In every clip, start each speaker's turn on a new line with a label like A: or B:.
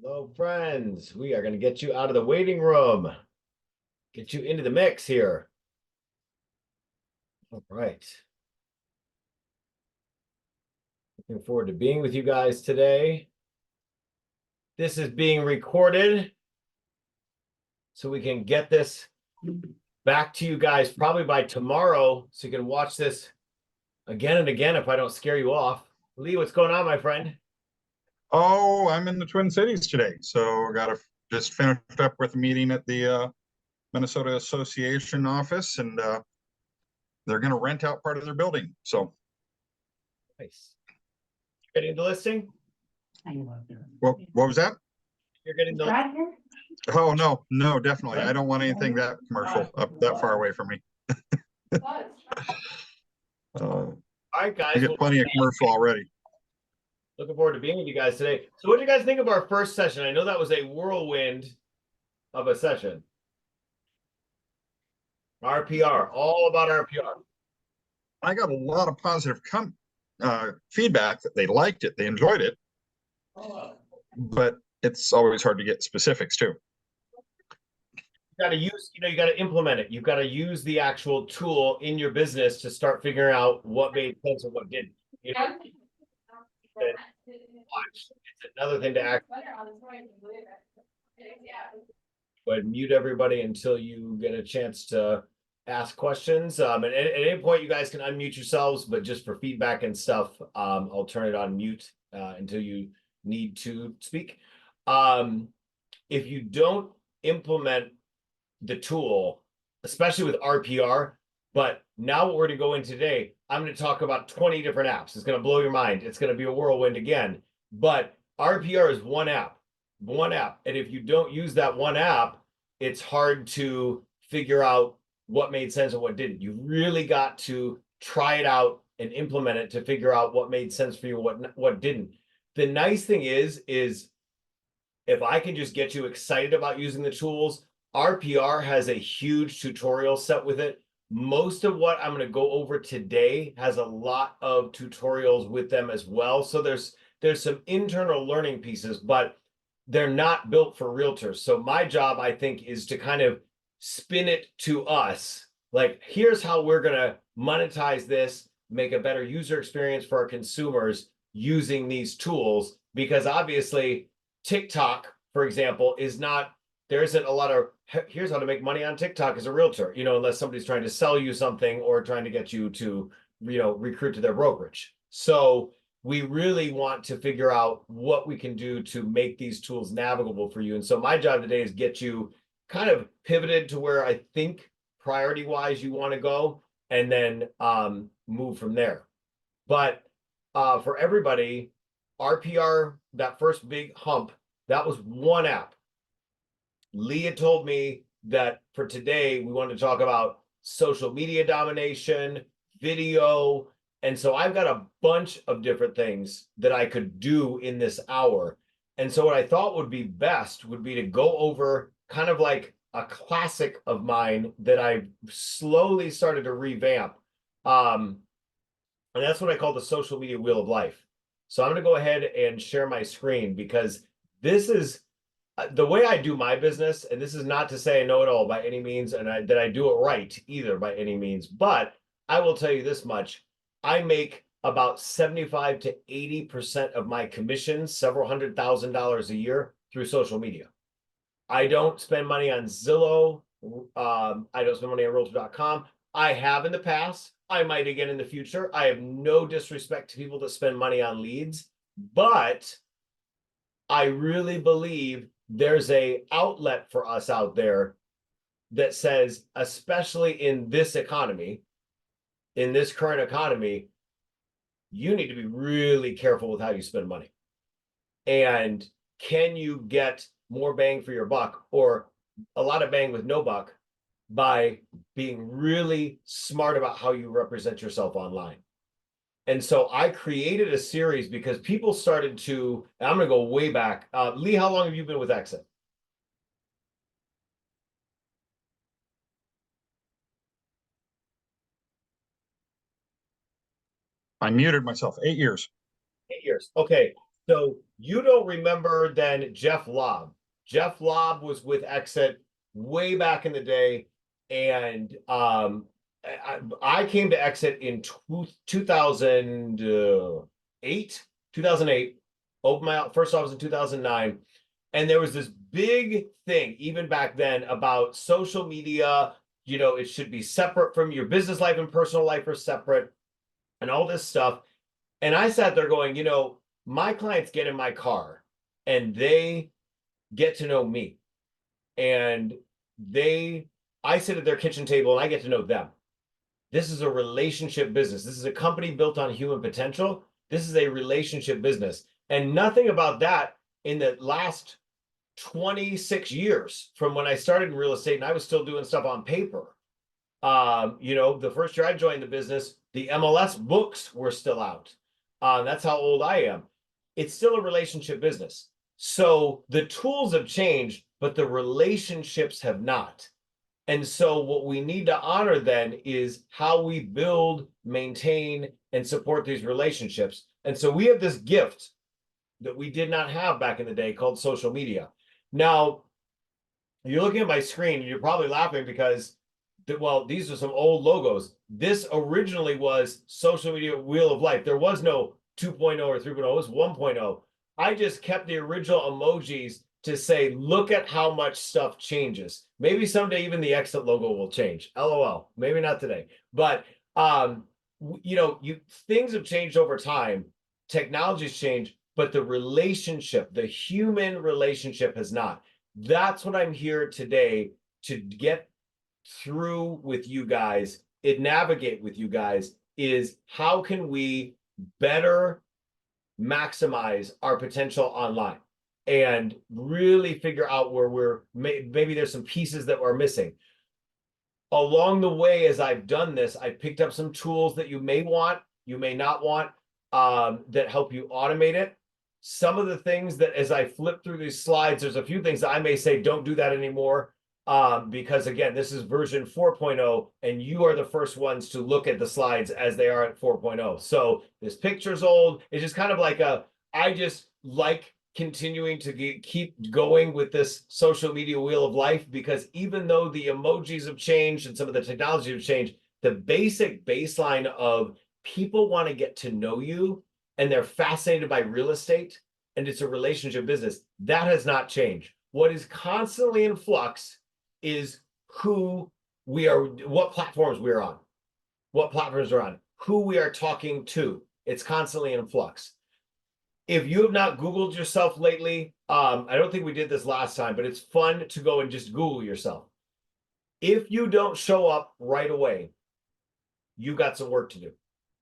A: Hello, friends. We are going to get you out of the waiting room, get you into the mix here. All right. Looking forward to being with you guys today. This is being recorded so we can get this back to you guys probably by tomorrow so you can watch this again and again if I don't scare you off. Lee, what's going on, my friend?
B: Oh, I'm in the Twin Cities today, so I got to just finished up with a meeting at the Minnesota Association office, and they're going to rent out part of their building. So,
A: Nice. Getting the listing?
B: what was that?
A: You're getting the
B: Oh, no, definitely. I don't want anything that commercial up that far away from me.
A: All right,
B: I
A: guys.
B: get plenty of commercial already.
A: Looking forward to being with you guys today. So what do you guys think of our first session? I know that was a whirlwind of a session. RPR, all about RPR.
B: I got a lot of positive feedback that they liked it, they enjoyed it, but it's always hard to get specifics too.
A: You got to use, you got to implement it. You've got to use the actual tool in your business to start figuring out what made sense and what didn't. Watch. It's another thing to act. But mute everybody until you get a chance to ask questions. At any point, you guys can unmute yourselves, but just for feedback and stuff, I'll turn it on mute until you need to speak. If you don't implement the tool, especially with RPR, but now what we're going to go in today, I'm going to talk about 20 different apps. It's going to blow your mind. It's going to be a whirlwind again. But RPR is one app. And if you don't use that one app, it's hard to figure out what made sense and what didn't. You really got to try it out and implement it to figure out what made sense for you, what didn't. The nice thing is if I can just get you excited about using the tools, RPR has a huge tutorial set with it. Most of what I'm going to go over today has a lot of tutorials with them as well. So there's some internal learning pieces, but they're not built for realtors. So my job, I think, is to kind of spin it to us. Like, here's how we're going to monetize this, make a better user experience for our consumers using these tools, because obviously TikTok, for example, there isn't a lot of here's how to make money on TikTok as a realtor, unless somebody's trying to sell you something or trying to get you to, recruit to their brokerage. So we really want to figure out what we can do to make these tools navigable for you. And so my job today is get you kind of pivoted to where I think priority wise you want to go, and then move from there. But for everybody, RPR, that first big hump, that was one app. Leah told me that for today, we wanted to talk about social media domination, video. And so I've got a bunch of different things that I could do in this hour. And so what I thought would be best would be to go over kind of like a classic of mine that I've slowly started to revamp. And that's what I call the social media wheel of life. So I'm going to go ahead and share my screen, because this is the way I do my business. And this is not to say I know it all by any means, and that I do it right either by any means. But I will tell you this much. I make about 75 to 80% of my commissions, several $100,000 a year, through social media. I don't spend money on Zillow. I don't spend money on Realtor.com. I have in the past. I might again in the future. I have no disrespect to people that spend money on leads, but I really believe there's a outlet for us out there that says, especially in this economy, in this current economy, you need to be really careful with how you spend money. And can you get more bang for your buck, or a lot of bang with no buck, by being really smart about how you represent yourself online? And so I created a series because people started to, and I'm going to go way back. Lee, how long have you been with Exit?
B: I muted myself. 8 years.
A: 8 years. Okay. So You don't remember then Jeff Lobb. Jeff Lobb was with Exit way back in the day. And I came to Exit in 2008, 2008, opened my first office in 2009. And there was this big thing, even back then, about social media. You know, it should be separate from your business life and personal life are separate and all this stuff. And I sat there going, you know, my clients get in my car and they get to know me. And I sit at their kitchen table and I get to know them. This is a relationship business. This is a company built on human potential. This is a relationship business. And nothing about that in the last 26 years from when I started in real estate, and I was still doing stuff on paper. You know, the first year I joined the business, the MLS books were still out. That's how old I am. It's still a relationship business. So the tools have changed, but the relationships have not. And so what we need to honor then is how we build, maintain, and support these relationships. And so we have this gift that we did not have back in the day called social media. Now, you're looking at my screen and you're probably laughing because, well, these are some old logos. This originally was social media wheel of life. There was no 2.0 or 3.0, it was 1.0. I just kept the original emojis to say, look at how much stuff changes. Maybe someday even the Exit logo will change. LOL. Maybe not today. But you know, things have changed over time. Technology's changed, but the relationship, the human relationship has not. That's what I'm here today to get through with you guys, navigate with you guys, is how can we better maximize our potential online and really figure out where maybe there's some pieces that we're missing. Along the way, as I've done this, I picked up some tools that you may want, you may not want, that help you automate it. Some of the things that, as I flip through these slides, there's a few things that I may say, don't do that anymore. Because again, this is version 4.0, and you are the first ones to look at the slides as they are at 4.0. So this picture's old. It's just kind of like I just like continuing to keep going with this social media wheel of life, because even though the emojis have changed and some of the technology have changed, the basic baseline of people want to get to know you and they're fascinated by real estate and it's a relationship business, that has not changed. What is constantly in flux is who we are, what platforms we're on, what platforms are on, who we are talking to. It's constantly in flux. If you have not Googled yourself lately, I don't think we did this last time, but it's fun to go and just Google yourself. If you don't show up right away, you got some work to do.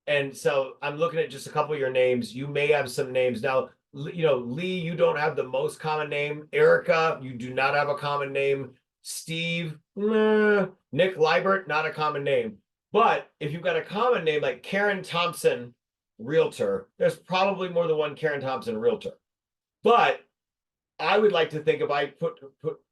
A: And so I'm looking at just a couple of your names. You may have some names now. You know, Lee, you don't have the most common name. Erica, you do not have a common name. Steve, Nick Libert, not a common name. But if you've got a common name like Karen Thompson, Realtor, there's probably more than one Karen Thompson, Realtor. But I would like to think if I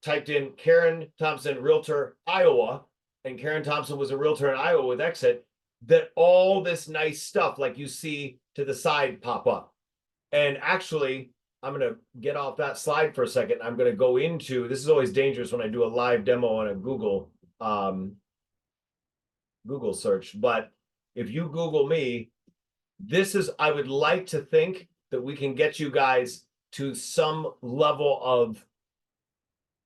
A: typed in Karen Thompson, Realtor, Iowa, and Karen Thompson was a Realtor in Iowa with Exit, that all this nice stuff like you see to the side pop up. And actually, I'm going to get off that slide for a second. I'm going to go into, this is always dangerous when I do a live demo on a Google search. But if you Google me, this is, I would like to think that we can get you guys to some level of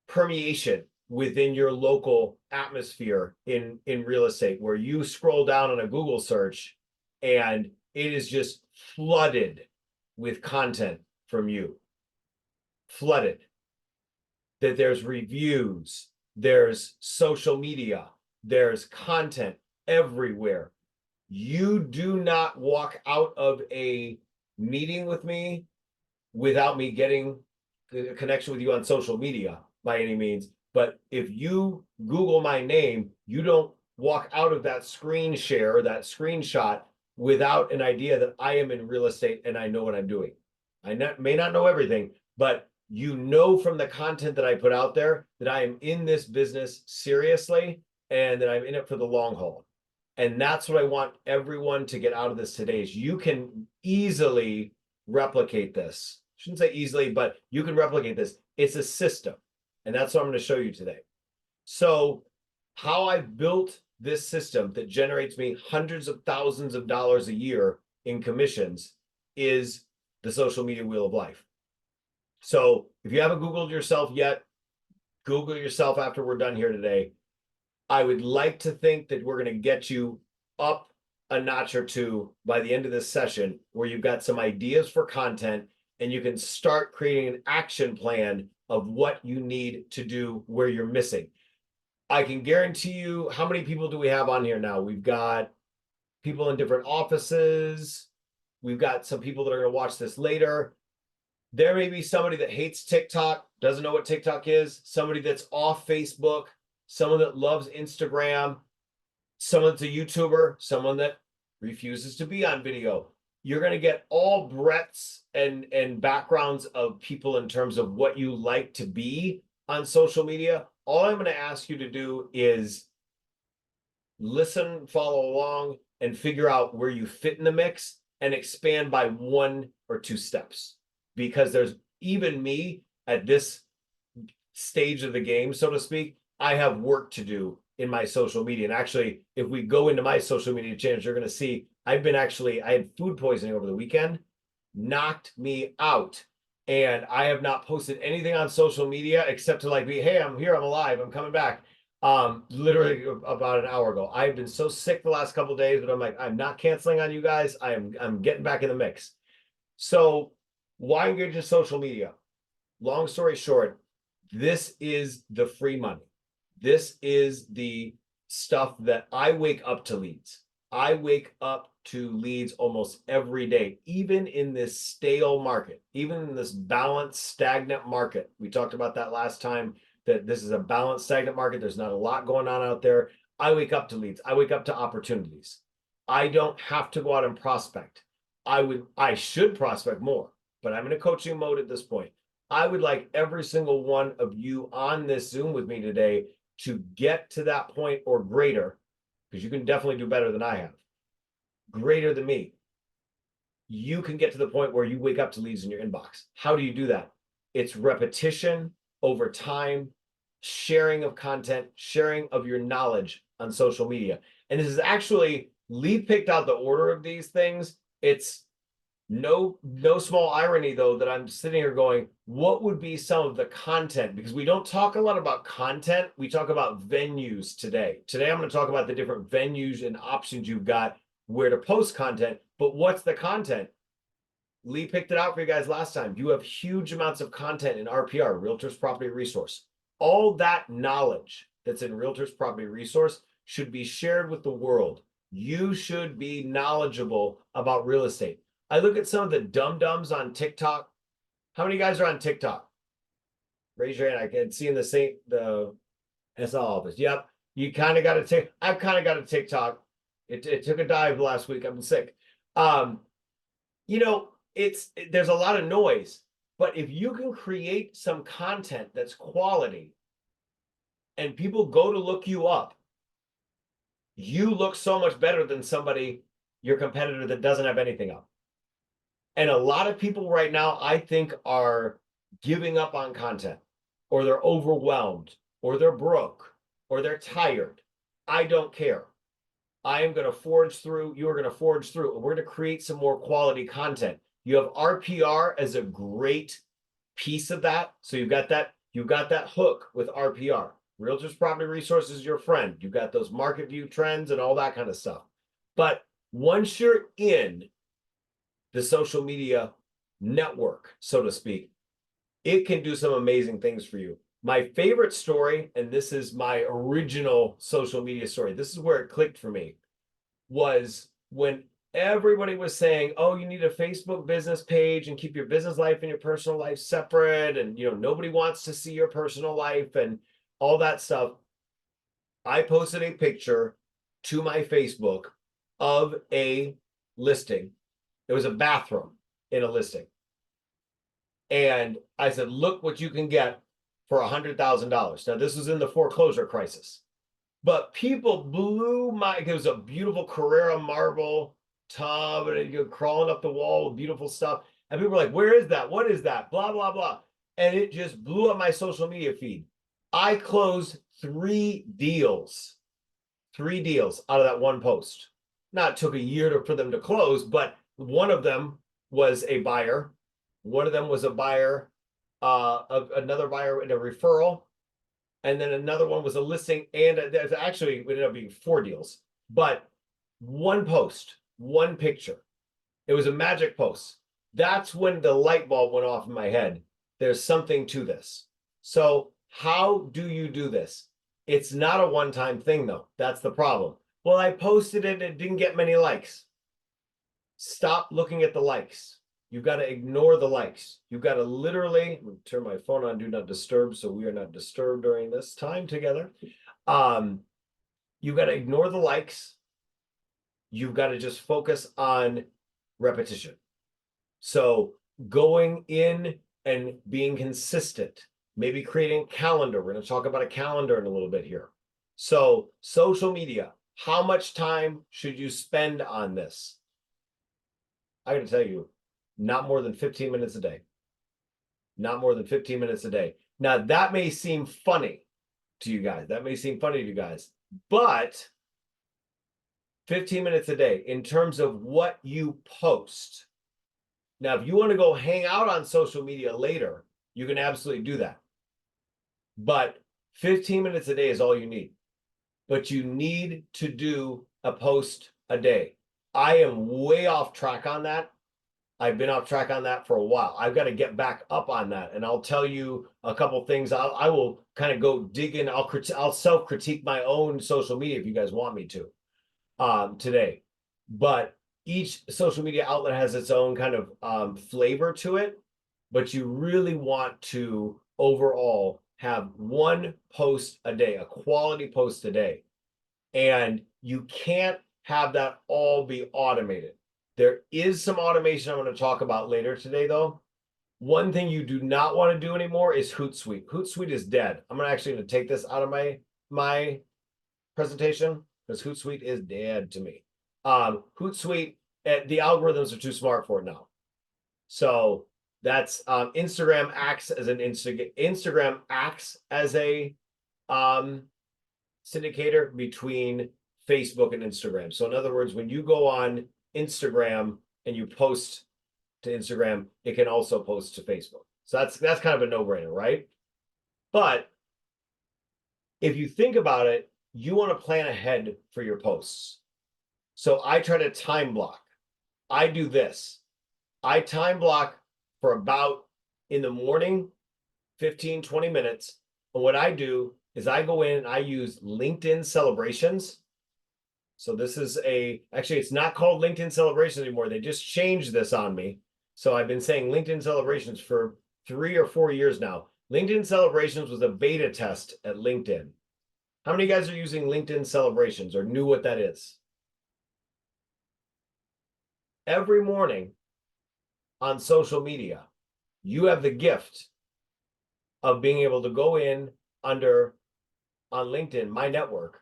A: permeation within your local atmosphere in real estate, where you scroll down on a Google search and it is just flooded with content from you. Flooded. That there's reviews, there's social media, there's content everywhere. You do not walk out of a meeting with me without me getting a connection with you on social media by any means. But if you Google my name, you don't walk out of that screen share or that screenshot without an idea that I am in real estate and I know what I'm doing. I may not know everything, but you know from the content that I put out there that I am in this business seriously and that I'm in it for the long haul. And that's what I want everyone to get out of this today, is you can easily replicate this. shouldn't say easily, but you can replicate this. It's a system. And that's what I'm going to show you today. So how I built this system that generates me hundreds of thousands of dollars a year in commissions is the social media wheel of life. So if you haven't Googled yourself yet, Google yourself after we're done here today. I would like to think that we're going to get you up a notch or two by the end of this session, where you've got some ideas for content and you can start creating an action plan of what you need to do where you're missing. I can guarantee you, how many people do we have on here now? We've got people in different offices. We've got some people that are going to watch this later. There may be somebody that hates TikTok, doesn't know what TikTok is, somebody that's off Facebook, someone that loves Instagram, someone that's a YouTuber, someone that refuses to be on video. You're going to get all breadths and backgrounds of people in terms of what you like to be on social media. All I'm going to ask you to do is listen, follow along, and figure out where you fit in the mix and expand by 1 or 2 steps. Because there's, even me at this stage of the game, so to speak, I have work to do in my social media. And actually, if we go into my social media channels, you're going to see I had food poisoning over the weekend, knocked me out. And I have not posted anything on social media except to like be, hey, I'm here, I'm alive, I'm coming back. Literally about an hour ago. I've been so sick the last couple of days, but I'm like, I'm not canceling on you guys. I'm getting back in the mix. So why engage in social media? Long story short, this is the free money. This is the stuff that I wake up to leads. I wake up to leads almost every day, even in this stale market, even in this balanced, stagnant market. We talked about that last time, that this is a balanced, stagnant market. There's not a lot going on out there. I wake up to leads. I wake up to opportunities. I don't have to go out and prospect. I should prospect more, but I'm in a coaching mode at this point. I would like every single one of you on this Zoom with me today to get to that point or greater, because you can definitely do better than I have, greater than me. You can get to the point where you wake up to leads in your inbox. How do you do that? It's repetition over time, sharing of content, sharing of your knowledge on social media. And this is actually, Lee picked out the order of these things. It's no small irony, though, that I'm sitting here going, what would be some of the content? Because we don't talk a lot about content. We talk about venues today. Today, I'm going to talk about the different venues and options you've got where to post content. But what's the content? Lee picked it out for you guys last time. You have huge amounts of content in RPR, Realtors Property Resource. All that knowledge that's in Realtors Property Resource should be shared with the world. You should be knowledgeable about real estate. I look at some of the dum-dums on TikTok. How many guys are on TikTok? Raise your hand. I can see in the SL office. Yep. You kind of got to take, I've kind of got a TikTok. It took a dive last week. I've been sick. You know, there's a lot of noise, but if you can create some content that's quality and people go to look you up, you look so much better than somebody, your competitor, that doesn't have anything up. And a lot of people right now, I think, are giving up on content, or they're overwhelmed, or they're broke, or they're tired. I don't care. I am going to forge through. You are going to forge through. We're going to create some more quality content. You have RPR as a great piece of that. So you've got that hook with RPR. Realtors Property Resources is your friend. You've got those market view trends and all that kind of stuff. But once you're in the social media network, so to speak, it can do some amazing things for you. My favorite story, and this is my original social media story, this is where it clicked for me, was when everybody was saying, oh, you need a Facebook business page and keep your business life and your personal life separate. And, you know, nobody wants to see your personal life and all that stuff. I posted a picture to my Facebook of a listing. It was a bathroom in a listing. And I said, look what you can get for $100,000. Now, this was in the foreclosure crisis. But people blew it was a beautiful Carrera marble tub, and you go crawling up the wall with beautiful stuff. And people were like, where is that? What is that? Blah, blah, blah. And it just blew up my social media feed. I closed 3 deals out of that one post. Not took a year for them to close, but one of them was a buyer. One of them was a buyer, another buyer in a referral. And then another one was a listing. And there's actually, it ended up being 4 deals, but one post, one picture. It was a magic post. That's when the light bulb went off in my head. There's something to this. So how do you do this? It's not a one-time thing, though. That's the problem. Well, I posted it and it didn't get many likes. Stop looking at the likes. You've got to ignore the likes. You've got to literally turn my phone on, do not disturb, so we are not disturbed during this time together. You've got to ignore the likes. You've got to just focus on repetition. So going in and being consistent, maybe creating a calendar. We're going to talk about a calendar in a little bit here. So social media, how much time should you spend on this? I got to tell you, not more than 15 minutes a day. Not more than 15 minutes a day. Now, that may seem funny to you guys. That may seem funny to you guys, but 15 minutes a day in terms of what you post. Now, if you want to go hang out on social media later, you can absolutely do that. But 15 minutes a day is all you need. But you need to do a post a day. I am way off track on that. I've been off track on that for a while. I've got to get back up on that. And I'll tell you a couple things. I will kind of go dig in. I'll self-critique my own social media if you guys want me to today. But each social media outlet has its own kind of flavor to it. But you really want to overall have one post a day, a quality post a day. And you can't have that all be automated. There is some automation I'm going to talk about later today, though. One thing you do not want to do anymore is Hootsuite. Hootsuite is dead. I'm actually going to take this out of my presentation because Hootsuite is dead to me. Hootsuite, the algorithms are too smart for it now. So that's Instagram acts as an Instagram acts as a syndicator between Facebook and Instagram. So in other words, when you go on Instagram and you post to Instagram, it can also post to Facebook. So that's kind of a no-brainer, right? But if you think about it, you want to plan ahead for your posts. So I try to time block. I do this. I time block for about in the morning, 15, 20 minutes. And what I do is I go in and I use LinkedIn celebrations. So this is actually, it's not called LinkedIn celebrations anymore. They just changed this on me. So I've been saying LinkedIn celebrations for 3 or 4 years now. LinkedIn celebrations was a beta test at LinkedIn. How many guys are using LinkedIn celebrations or knew what that is? Every morning on social media, you have the gift of being able to go in on LinkedIn, My Network.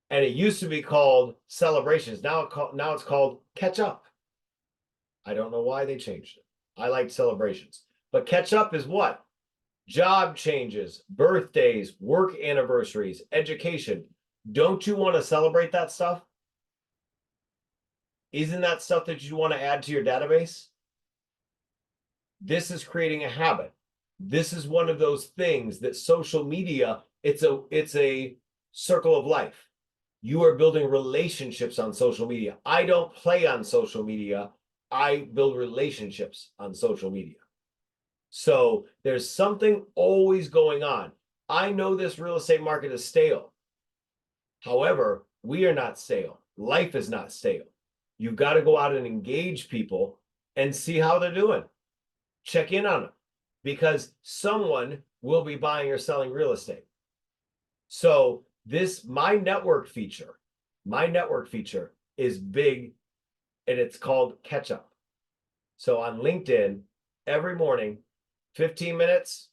A: And it used to be called celebrations. Now it's called catch up. I don't know why they changed it. I like celebrations. But catch up is what? Job changes, birthdays, work anniversaries, education. Don't you want to celebrate that stuff? Isn't that stuff that you want to add to your database? This is creating a habit. This is one of those things that social media, it's a circle of life. You are building relationships on social media. I don't play on social media. I build relationships on social media. So there's something always going on. I know this real estate market is stale. However, we are not stale. Life is not stale. You've got to go out and engage people and see how they're doing. Check in on them because someone will be buying or selling real estate. So this My Network feature is big and it's called Catch Up. So on LinkedIn, every morning, 15 minutes,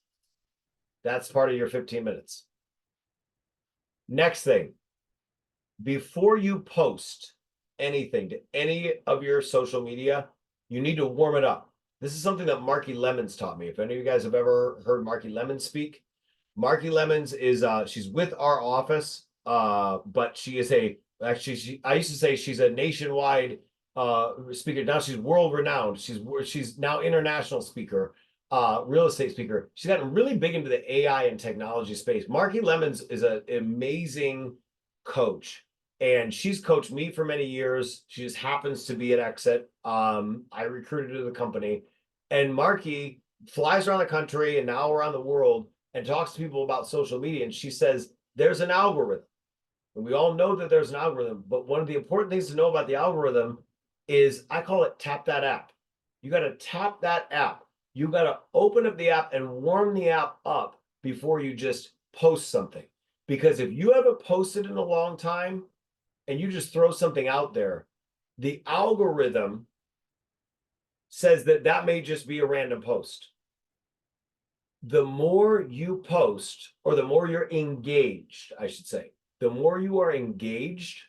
A: that's part of your 15 minutes. Next thing, before you post anything to any of your social media, you need to warm it up. This is something that Marky Lemons taught me. If any of you guys have ever heard Marky Lemons speak, Marky Lemons is she's with our office, but she is I used to say she's a nationwide speaker. Now she's world renowned. She's now international speaker, real estate speaker. She's gotten really big into the AI and technology space. Marky Lemons is an amazing coach, and she's coached me for many years. She just happens to be at Exit. I recruited her to the company, and Marky flies around the country and now around the world and talks to people about social media. And she says there's an algorithm. And we all know that there's an algorithm, but one of the important things to know about the algorithm is, I call it tap that app. You got to tap that app. You got to open up the app and warm the app up before you just post something. Because if you haven't posted in a long time and you just throw something out there, the algorithm says that that may just be a random post. The more you post, or the more you're engaged, I should say, the more you are engaged,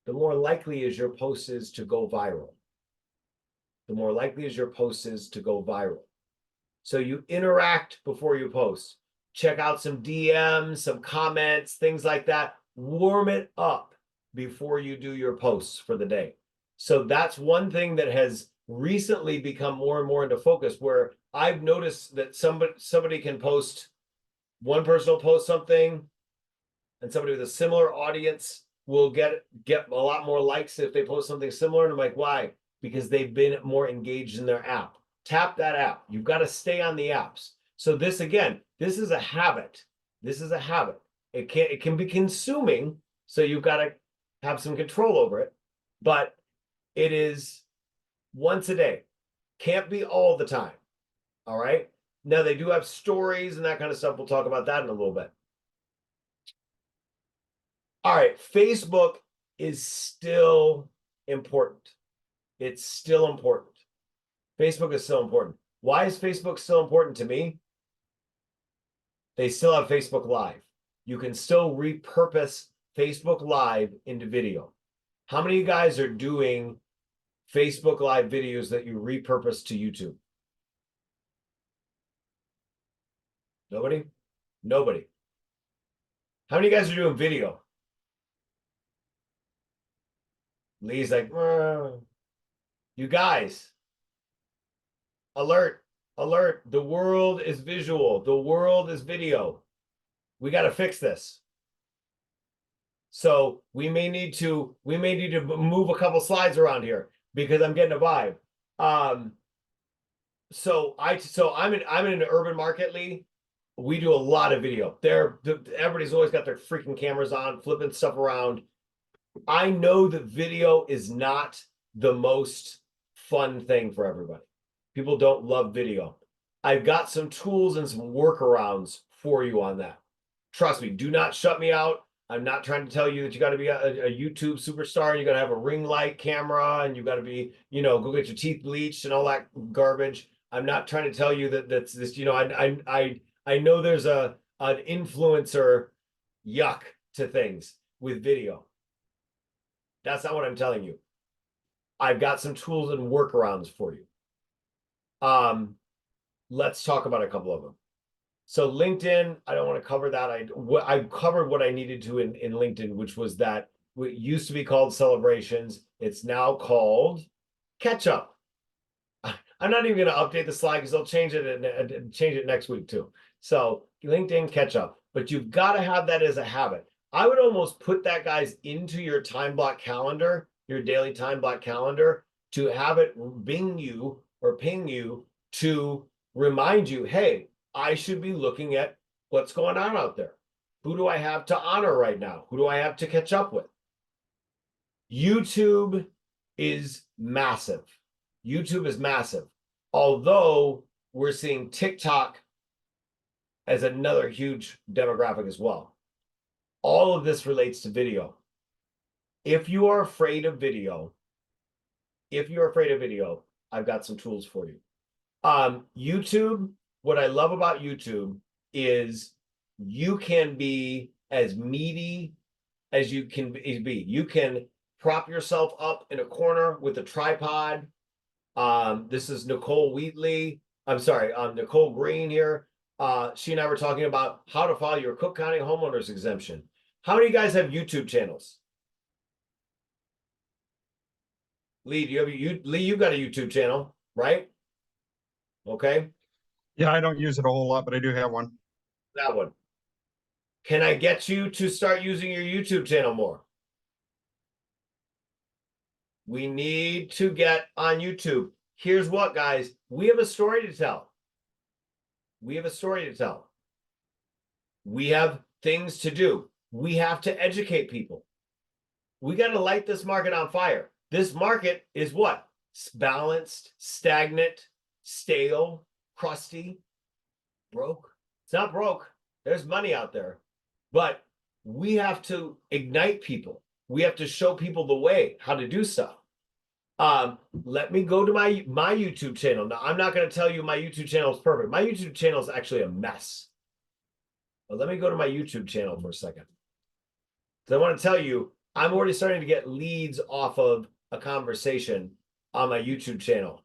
A: the more likely is your post is to go viral. The more likely is your post is to go viral. So you interact before you post. Check out some DMs, some comments, things like that. Warm it up before you do your posts for the day. So that's one thing that has recently become more and more into focus, where I've noticed that somebody can post, one person will post something, and somebody with a similar audience will get a lot more likes if they post something similar. And I'm like, why? Because they've been more engaged in their app. Tap that app. You've got to stay on the apps. So this, again, this is a habit. This is a habit. It can be consuming, so you've got to have some control over it, but it is once a day. Can't be all the time. All right. Now they do have stories and that kind of stuff. We'll talk about that in a little bit. All right. Facebook is still important. It's still important. Facebook is still important. Why is Facebook still important to me? They still have Facebook Live. You can still repurpose Facebook Live into video. How many of you guys are doing Facebook Live videos that you repurpose to YouTube? Nobody? Nobody. How many of you guys are doing video? Lee's like, you guys, alert, alert. The world is visual. The world is video. We got to fix this. So we may need to move a couple slides around here because I'm getting a vibe. So I'm in an urban market, Lee. We do a lot of video. Everybody's always got their freaking cameras on, flipping stuff around. I know that video is not the most fun thing for everybody. People don't love video. I've got some tools and some workarounds for you on that. Trust me, do not shut me out. I'm not trying to tell you that you got to be a YouTube superstar and you got to have a ring light camera and you got to be, go get your teeth bleached and all that garbage. I'm not trying to tell you that's this, I know there's an influencer yuck to things with video. That's not what I'm telling you. I've got some tools and workarounds for you. Let's talk about a couple of them. So LinkedIn, I don't want to cover that. I covered what I needed to in LinkedIn, which was that it used to be called Celebrations. It's now called Catch Up. I'm not even going to update the slide because they'll change it next week too. So LinkedIn Catch Up, but you've got to have that as a habit. I would almost put that, guys, into your time block calendar, your daily time block calendar, to have it ping you to remind you, hey, I should be looking at what's going on out there. Who do I have to honor right now? Who do I have to catch up with? YouTube is massive. YouTube is massive. Although we're seeing TikTok as another huge demographic as well. All of this relates to video. If you are afraid of video, I've got some tools for you. YouTube, what I love about YouTube is you can be as meaty as you can be. You can prop yourself up in a corner with a tripod. This is Nicole Wheatley. I'm sorry, Nicole Green here. She and I were talking about how to file your Cook County homeowners exemption. How many of you guys have YouTube channels? Lee, you've got a YouTube channel, right? Okay,
B: Yeah, I don't use it a whole lot, but I do have one.
A: that one. Can I get you to start using your YouTube channel more? We need to get on YouTube. Here's what, guys, we have a story to tell. We have a story to tell. We have things to do. We have to educate people. We got to light this market on fire. This market is what? Balanced, stagnant, stale, crusty, broke. It's not broke. There's money out there. But we have to ignite people. We have to show people the way, how to do stuff. Let me go to my YouTube channel. Now, I'm not going to tell you my YouTube channel is perfect. My YouTube channel is actually a mess. But let me go to my YouTube channel for a second. Because I want to tell you, I'm already starting to get leads off of a conversation on my YouTube channel.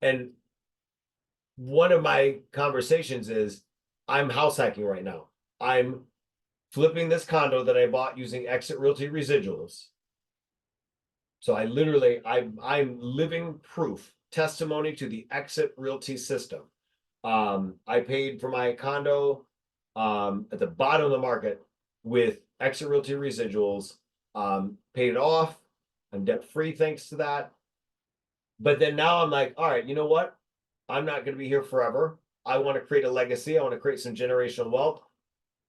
A: And one of my conversations is, I'm house hacking right now. I'm flipping this condo that I bought using Exit Realty residuals. So I literally, I'm living proof, testimony to the Exit Realty system. I paid for my condo at the bottom of the market with Exit Realty residuals, paid it off. I'm debt free thanks to that. But then now I'm like, all right, you know what? I'm not going to be here forever. I want to create a legacy. I want to create some generational wealth.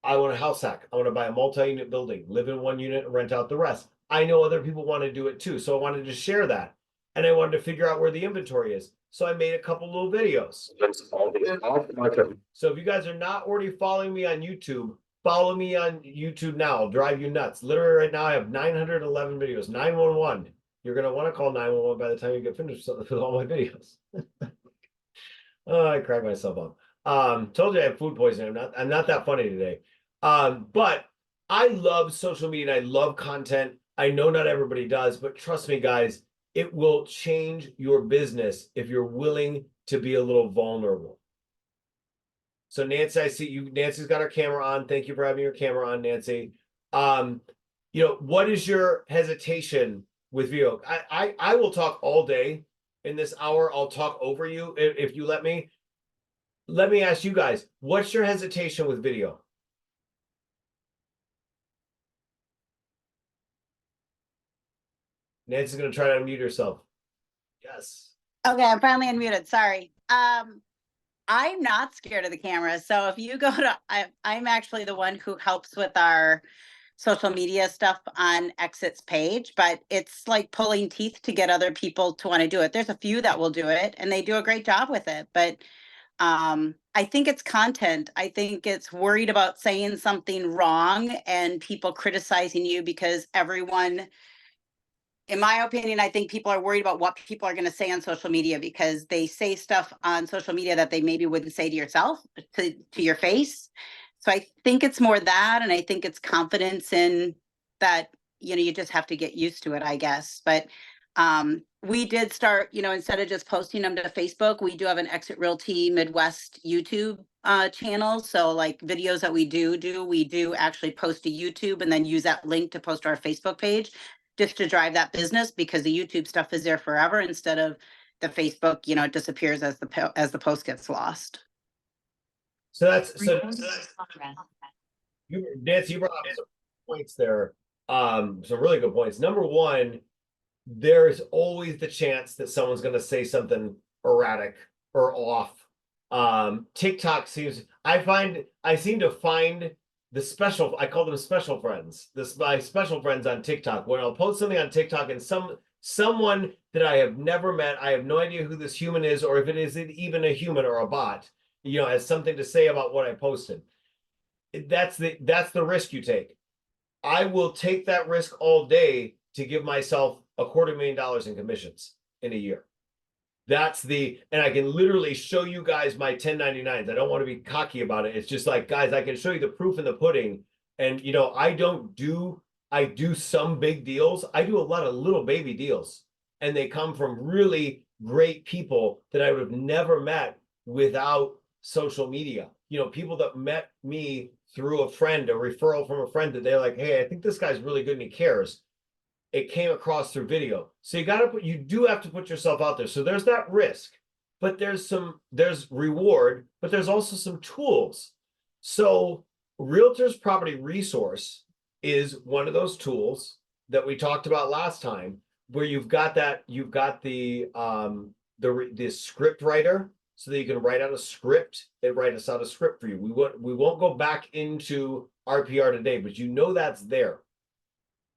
A: I want a house hack. I want to buy a multi-unit building, live in one unit and rent out the rest. I know other people want to do it too. So I wanted to share that. And I wanted to figure out where the inventory is. So I made a couple little videos. So if you guys are not already following me on YouTube, follow me on YouTube now. I'll drive you nuts. Literally right now, I have 911 videos. 911. You're going to want to call 911 by the time you get finished with all my videos. Oh, I cracked myself up. Told you I have food poisoning. I'm not that funny today. But I love social media. I love content. I know not everybody does, but trust me, guys, it will change your business if you're willing to be a little vulnerable. So Nancy, I see you. Nancy's got her camera on. Thank you for having your camera on, Nancy. What is your hesitation with video? I will talk all day. In this hour, I'll talk over you if you let me. Let me ask you guys, what's your hesitation with video? Nancy's going to try to unmute herself. Yes.
C: Okay, I'm finally unmuted. Sorry. I'm not scared of the camera. So if you go to, I'm actually the one who helps with our social media stuff on Exit's page, but it's like pulling teeth to get other people to want to do it. There's a few that will do it and they do a great job with it, but I think it's content. I think it's worried about saying something wrong and people criticizing you because everyone, in my opinion, I think people are worried about what people are going to say on social media because they say stuff on social media that they maybe wouldn't say to yourself, to your face. So I think it's more that, and I think it's confidence in that, you just have to get used to it, I guess. But we did start, instead of just posting them to Facebook, we do have an Exit Realty Midwest YouTube channel. So like videos that we do actually post to YouTube and then use that link to post to our Facebook page just to drive that business because the YouTube stuff is there forever instead of the Facebook, it disappears as the post gets lost.
A: So Nancy, you brought up some points there. Some really good points. Number one, there's always the chance that someone's going to say something erratic or off. TikTok I seem to find I call them special friends. My special friends on TikTok, when I'll post something on TikTok and someone that I have never met, I have no idea who this human is, or if it is even a human or a bot, has something to say about what I posted. That's the risk you take. I will take that risk all day to give myself $250,000 in commissions in a year. And I can literally show you guys my 1099s. I don't want to be cocky about it. It's just like, guys, I can show you the proof in the pudding. And, I don't do I do some big deals. I do a lot of little baby deals, and they come from really great people that I would have never met without social media. You know, people that met me through a friend, a referral from a friend that they're like, hey, I think this guy's really good and he cares. It came across through video. So you do have to put yourself out there. So there's that risk, but there's reward, but there's also some tools. So Realtors Property Resource is one of those tools that we talked about last time, where you've got the script writer, so that you can write out a script. It writes out a script for you. We won't go back into RPR today, but you know that's there.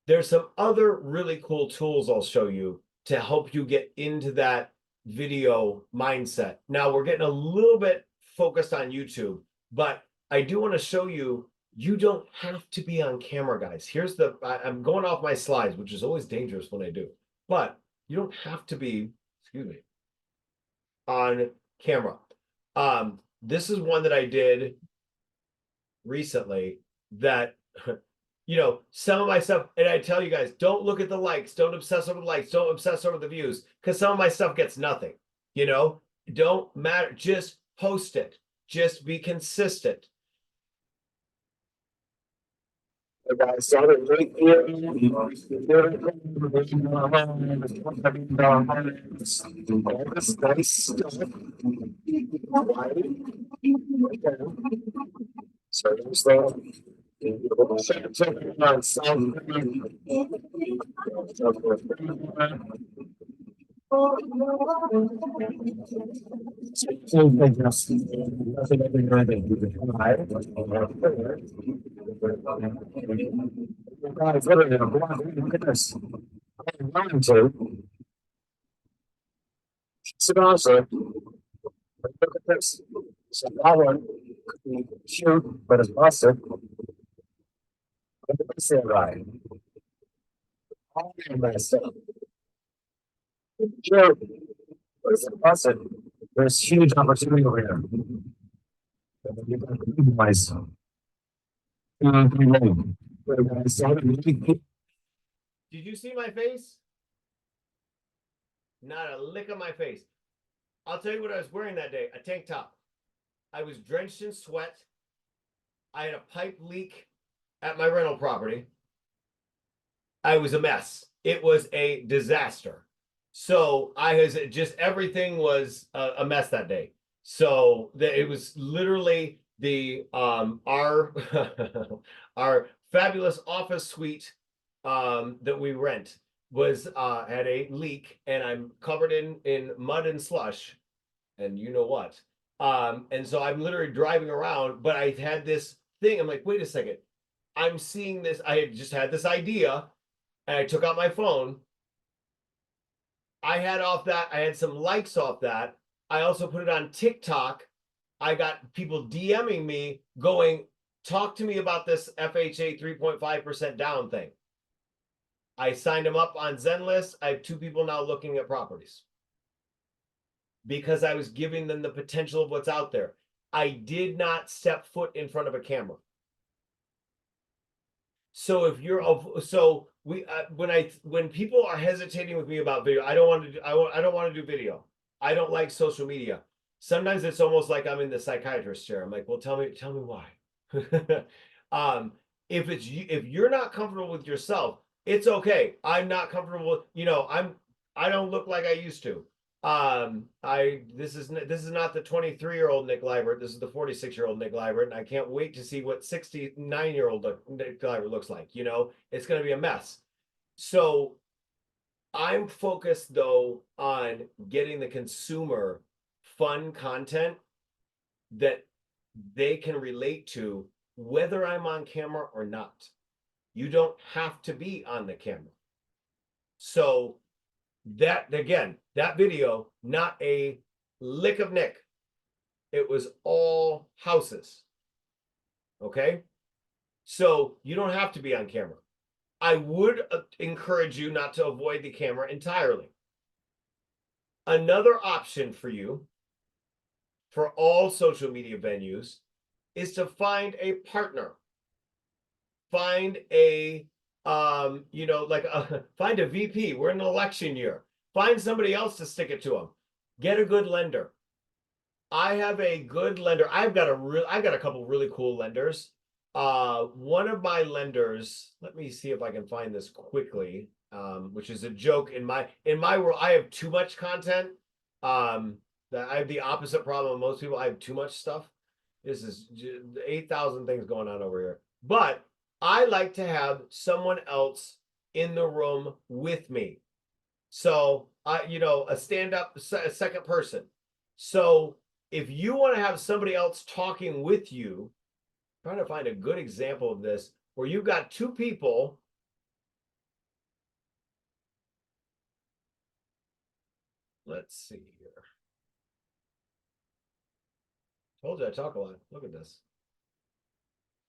A: There's some other really cool tools I'll show you to help you get into that video mindset. Now we're getting a little bit focused on YouTube, but I do want to show you, you don't have to be on camera, guys. I'm going off my slides, which is always dangerous when I do, but you don't have to be, excuse me, on camera. This is one that I did recently that, you know, some of my stuff, and I tell you guys, don't look at the likes, don't obsess over the likes, don't obsess over the views, because some of my stuff gets nothing, you know, don't matter, just post it, just be consistent.
D: Guys, look at this. I'm going to. So also, look at this. So that one could be shoot, but it's busted. Look at this right. All messed up. Sure, but it's busted. There's huge opportunity over here. Myself.
A: Did you see my face? Not a lick of my face. I'll tell you what I was wearing that day, a tank top. I was drenched in sweat. I had a pipe leak at my rental property. I was a mess. It was a disaster. So everything was a mess that day. So it was literally our our fabulous office suite that we rent was had a leak, and I'm covered in mud and slush, and you know what. And so I'm literally driving around, but I had this thing. I'm like, wait a second. I'm seeing this. I had just had this idea, and I took out my phone. I had some likes off that. I also put it on TikTok. I got people DMing me going, talk to me about this FHA 3.5% down thing. I signed them up on Zenlist. I have 2 people now looking at properties because I was giving them the potential of what's out there. I did not step foot in front of a camera. So if you're when people are hesitating with me about video, I don't want to do video. I don't like social media. Sometimes it's almost like I'm in the psychiatrist chair. I'm like, well, tell me why. If you're not comfortable with yourself, it's okay. I'm not comfortable. You know, I don't look like I used to. This is not the 23-year-old Nick Libert. This is the 46-year-old Nick Libert, and I can't wait to see what 69-year-old Nick Libert looks like. You know, it's going to be a mess. So I'm focused though on getting the consumer fun content that they can relate to, whether I'm on camera or not. You don't have to be on the camera. So that video, not a lick of Nick. It was all houses. Okay. So you don't have to be on camera. I would encourage you not to avoid the camera entirely. Another option for you for all social media venues is to find a partner. Find a You know, like find a VP. We're in an election year. Find somebody else to stick it to them. Get a good lender. I have a good lender. I've got a couple really cool lenders. One of my lenders, let me see if I can find this quickly. Which is a joke in my world. I have too much content. That I have the opposite problem of most people. I have too much stuff. This is 8,000 things going on over here. But I like to have someone else in the room with me. So, you know, a second person. So if you want to have somebody else talking with you, trying to find a good example of this where you've got two people. Let's see here. Told you I talk a lot. Look at this.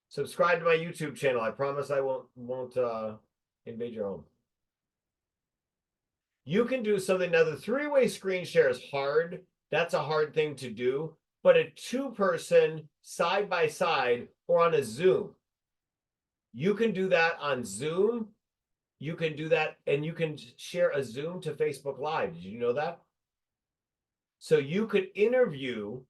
A: Subscribe to my YouTube channel. I promise I won't invade your home. You can do something. Now, the three-way screen share is hard. That's a hard thing to do. But a two-person side by side or on a Zoom, you can do that on Zoom. You can do that, and you can share a Zoom to Facebook Live. Did you know that? So you could interview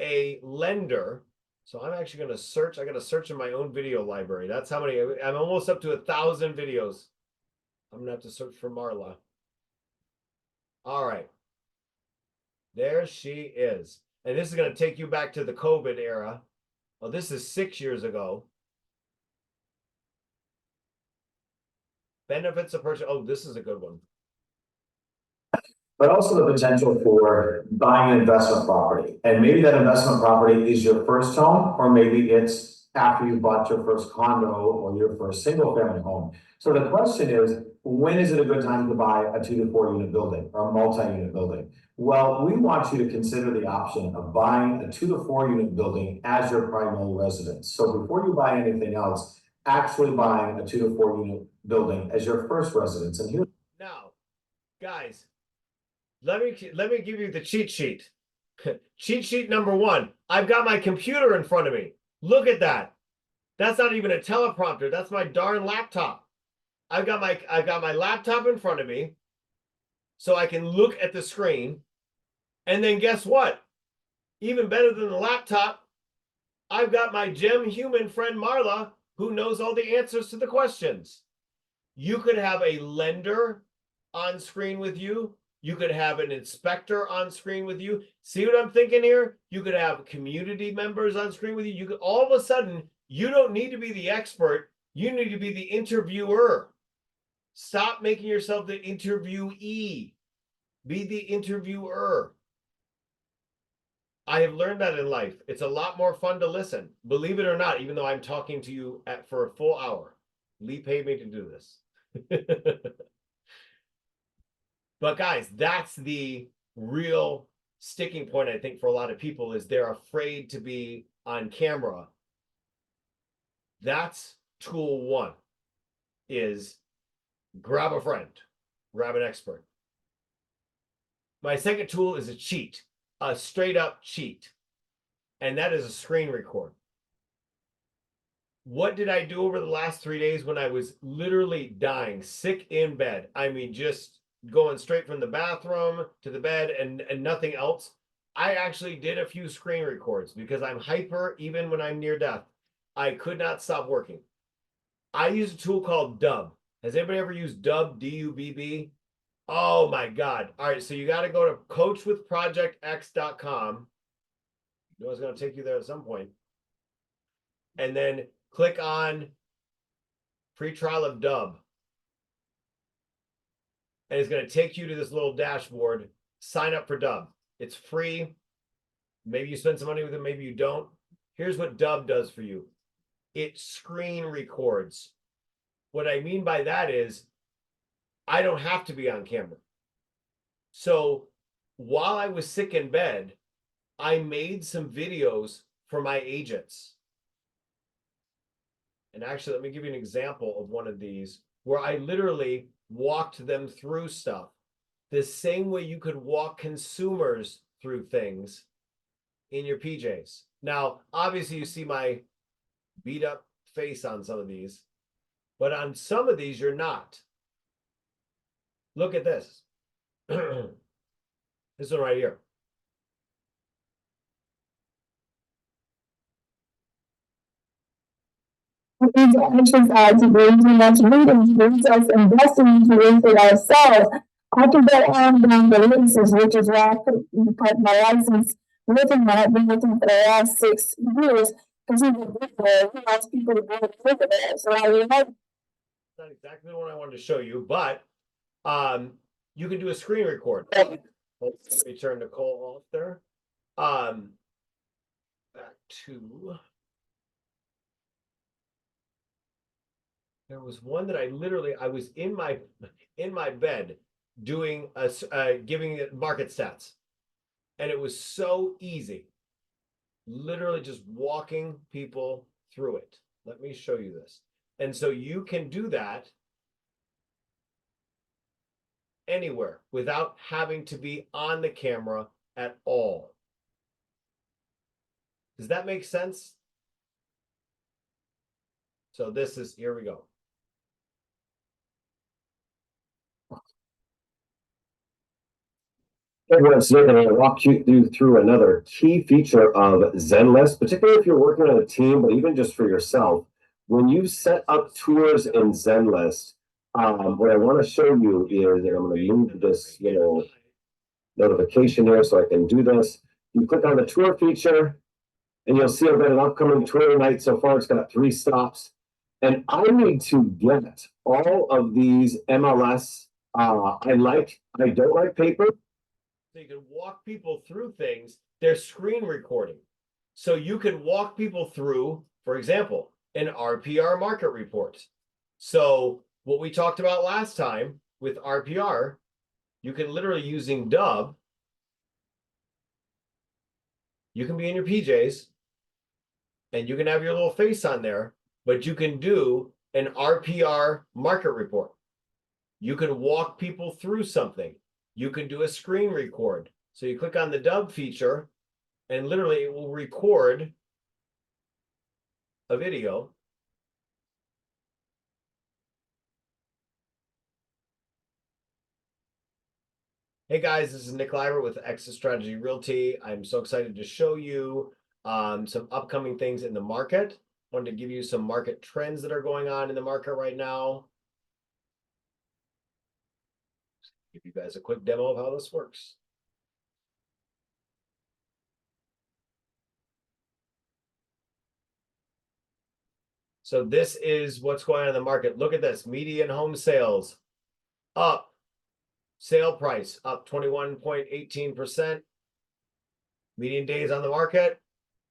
A: a lender. So I'm actually going to search. I got to search in my own video library. That's how many. I'm almost up to 1,000 videos. I'm going to have to search for Marla. All right. There she is. And this is going to take you back to the COVID era. Oh, this is 6 years ago. Benefits of purchase. Oh, this is a good one.
D: But also the potential for buying an investment property. And maybe that investment property is your first home, or maybe it's after you bought your first condo or your first single family home. So the question is, when is it a good time to buy a 2 to 4 unit building or a multi-unit building? Well, we want you to consider the option of buying a 2 to 4 unit building as your primary residence. So before you buy anything else, actually buying a 2 to 4 unit building as your first residence. And here
A: now, guys, let me give you the cheat sheet. Cheat sheet number 1. I've got my computer in front of me. Look at that. That's not even a teleprompter. That's my darn laptop. I've got my laptop in front of me so I can look at the screen. And then guess what? Even better than the laptop, I've got my gem human friend Marla who knows all the answers to the questions. You could have a lender on screen with you. You could have an inspector on screen with you. See what I'm thinking here? You could have community members on screen with you. You could all of a sudden, you don't need to be the expert. You need to be the interviewer. Stop making yourself the interviewee. Be the interviewer. I have learned that in life. It's a lot more fun to listen. Believe it or not, even though I'm talking to you for a full hour. Lee paid me to do this. But guys, that's the real sticking point, I think, for a lot of people is they're afraid to be on camera. That's tool 1 is grab a friend, grab an expert. My second tool is a cheat, a straight up cheat. And that is a screen record. What did I do over the last 3 days when I was literally dying, sick in bed? I mean, just going straight from the bathroom to the bed and nothing else. I actually did a few screen records because I'm hyper even when I'm near death. I could not stop working. I use a tool called Dubb. Has anybody ever used Dubb, D-U-B-B? Oh my God. All right, so you got to go to coachwithprojectx.com. You know it's going to take you there at some point. And then click on free trial of Dubb. And it's going to take you to this little dashboard. Sign up for Dubb. It's free. Maybe you spend some money with it, maybe you don't. Here's what Dubb does for you. It screen records. What I mean by that is I don't have to be on camera. So while I was sick in bed, I made some videos for my agents. And actually, let me give you an example of one of these where I literally walked them through stuff the same way you could walk consumers through things in your PJs. Now, obviously, you see my beat up face on some of these, but on some of these, you're not. Look at this. This one right here.
E: These actions are to bring too much meetings, brings us investing into it ourselves. I can go on down the leases, which is why I put my license looking at, been looking for the last 6 years, because he wants people to go and look at it. So I like,
A: Not exactly the one I wanted to show you, but you can do a screen record. Let me turn Nicole off there. Back to. There was one that I was in my bed doing giving it market stats, and it was so easy. Literally just walking people through it. Let me show you this. And so you can do that anywhere without having to be on the camera at all. Does that make sense? So here we go.
D: Hey everyone, today I'm going to walk you through another key feature of Zenlist, particularly if you're working on a team, but even just for yourself. When you set up tours in Zenlist, what I want to show you is, and I'm going to move this, notification here so I can do this. You click on the tour feature, and you'll see I've got an upcoming tour tonight. So far, it's got 3 stops, and I need to get all of these MLS. I don't like paper.
A: So you can walk people through things. They're screen recording. So you can walk people through, for example, an RPR market report. So what we talked about last time with RPR, you can literally using Dub, you can be in your PJs and you can have your little face on there, but you can do an RPR market report. You can walk people through something. You can do a screen record. So you click on the Dub feature and literally it will record a video. Hey guys, this is Nick Libert with Exit Strategy Realty. I'm so excited to show you some upcoming things in the market. Wanted to give you some market trends that are going on in the market right now. Give you guys a quick demo of how this works. So this is what's going on in the market. Look at this, median home sales up, sale price up 21.18%. Median days on the market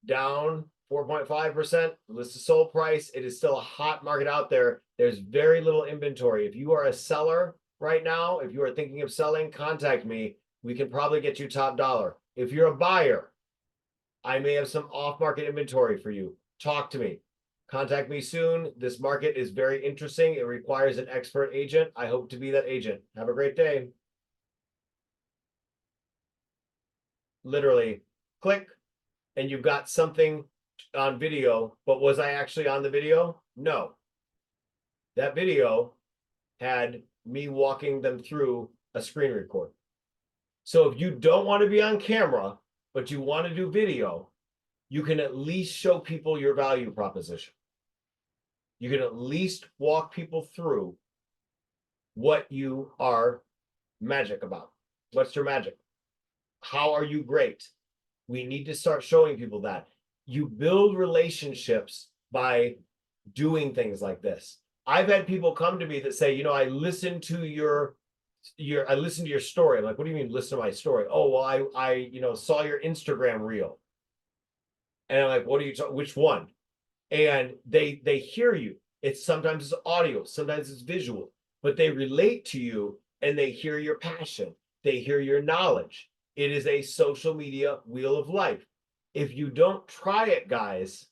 A: down 4.5%. List of sold price. It is still a hot market out there. There's very little inventory. If you are a seller right now, if you are thinking of selling, contact me. We can probably get you top dollar. If you're a buyer, I may have some off-market inventory for you. Talk to me. Contact me soon. This market is very interesting. It requires an expert agent. I hope to be that agent. Have a great day. Literally, click, and you've got something on video, but was I actually on the video? No. That video had me walking them through a screen record. So if you don't want to be on camera, but you want to do video, you can at least show people your value proposition. You can at least walk people through what you are magic about. What's your magic? How are you great? We need to start showing people that. You build relationships by doing things like this. I've had people come to me that say, I listened to your story. I'm like, what do you mean listen to my story? Oh, well, I saw your Instagram reel. And I'm like, what are you talking? Which one? And they hear you. Sometimes it's audio, sometimes it's visual, but they relate to you and they hear your passion. They hear your knowledge. It is a social media wheel of life. If you don't try it, guys,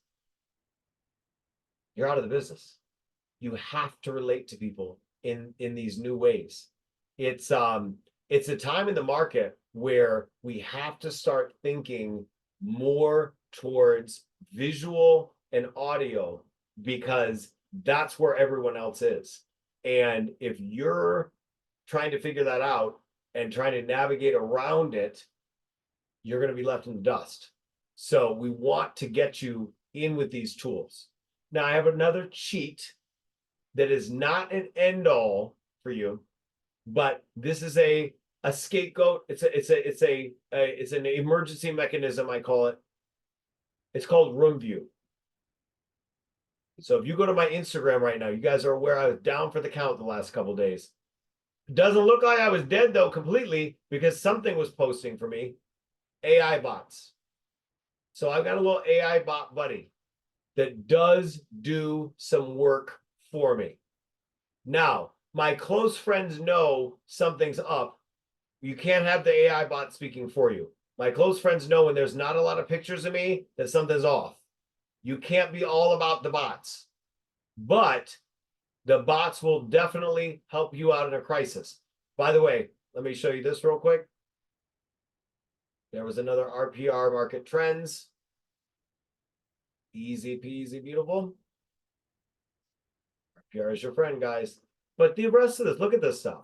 A: you're out of the business. You have to relate to people in these new ways. It's a time in the market where we have to start thinking more towards visual and audio because that's where everyone else is. And if you're trying to figure that out and trying to navigate around it, you're going to be left in the dust. So we want to get you in with these tools. Now I have another cheat that is not an end all for you, but this is a scapegoat. It's an emergency mechanism, I call it. It's called Room View. So if you go to my Instagram right now, you guys are aware I was down for the count the last couple days. It doesn't look like I was dead though completely, because something was posting for me. AI bots. So I've got a little AI bot buddy that does do some work for me. Now, my close friends know something's up. You can't have the AI bot speaking for you. My close friends know when there's not a lot of pictures of me that something's off. You can't be all about the bots, but the bots will definitely help you out in a crisis. By the way, let me show you this real quick. There was another RPR market trends. Easy peasy, beautiful. RPR is your friend, guys. But the rest of this, look at this stuff.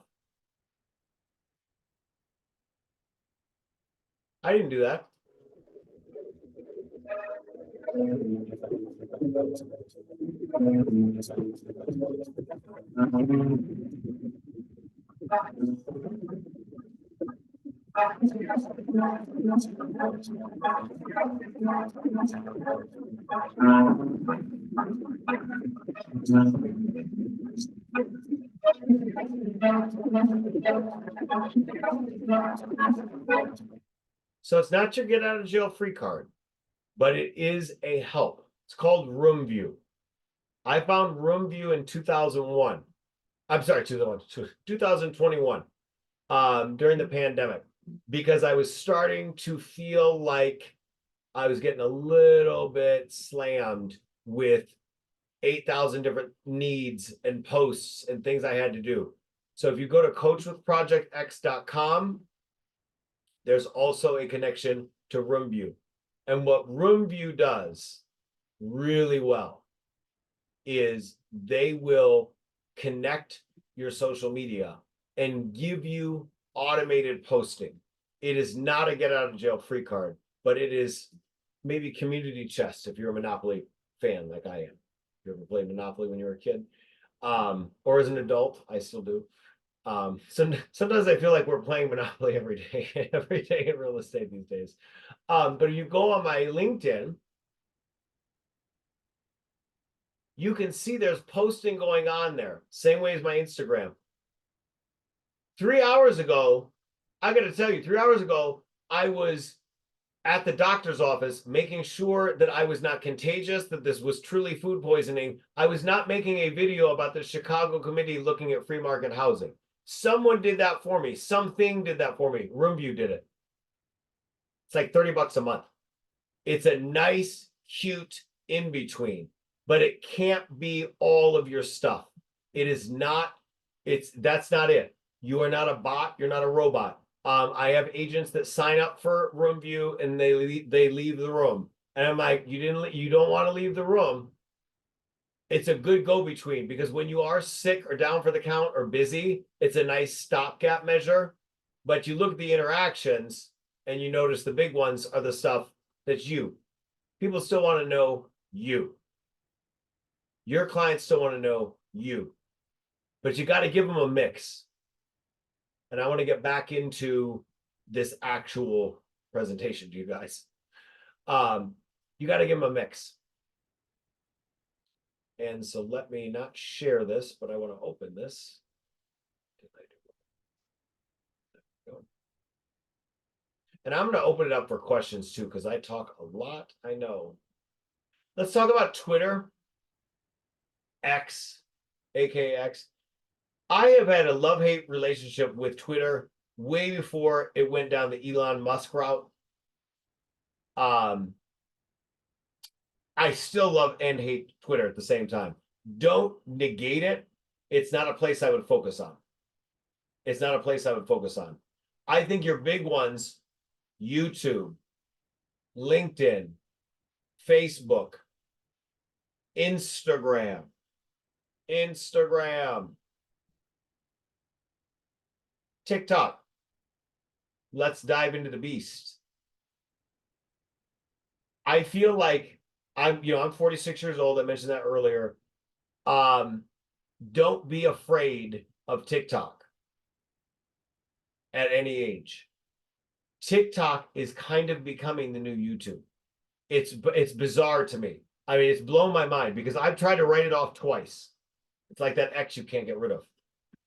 A: I didn't do that. So it's not your get out of jail free card, but it is a help. It's called Room View. I found Room View in 2001. I'm sorry, 2021, during the pandemic, because I was starting to feel like I was getting a little bit slammed with 8,000 different needs and posts and things I had to do. So if you go to coachwithprojectx.com, there's also a connection to Room View. And what Room View does really well is they will connect your social media and give you automated posting. It is not a get out of jail free card, but it is maybe community chest if you're a Monopoly fan like I am. You ever played Monopoly when you were a kid? Or as an adult, I still do. Sometimes I feel like we're playing Monopoly every day in real estate these days. But if you go on my LinkedIn, you can see there's posting going on there. Same way as my Instagram. 3 hours ago, I got to tell you, 3 hours ago, I was at the doctor's office making sure that I was not contagious, that this was truly food poisoning. I was not making a video about the Chicago committee looking at free market housing. Someone did that for me. Something did that for me. Roomview did it. It's like $30 a month. It's a nice, cute in-between, but it can't be all of your stuff. It is not, that's not it. You are not a bot. You're not a robot. I have agents that sign up for Roomview and they leave the room. And I'm like, you don't want to leave the room. It's a good go-between, because when you are sick or down for the count or busy, it's a nice stopgap measure. But you look at the interactions and you notice the big ones are the stuff that's you. People still want to know you. Your clients still want to know you. But you got to give them a mix. And I want to get back into this actual presentation to you guys. You got to give them a mix. And so let me not share this, but I want to open this. And I'm going to open it up for questions too, because I talk a lot, I know. Let's talk about Twitter, X, aka X. I have had a love-hate relationship with Twitter way before it went down the Elon Musk route. I still love and hate Twitter at the same time. Don't negate it. It's not a place I would focus on. It's not a place I would focus on. I think your big ones, YouTube, LinkedIn, Facebook, Instagram. TikTok. Let's dive into the beast. I feel like I'm 46 years old. I mentioned that earlier. Don't be afraid of TikTok at any age. TikTok is kind of becoming the new YouTube. It's bizarre to me. I mean, it's blown my mind because I've tried to write it off twice. It's like that X you can't get rid of.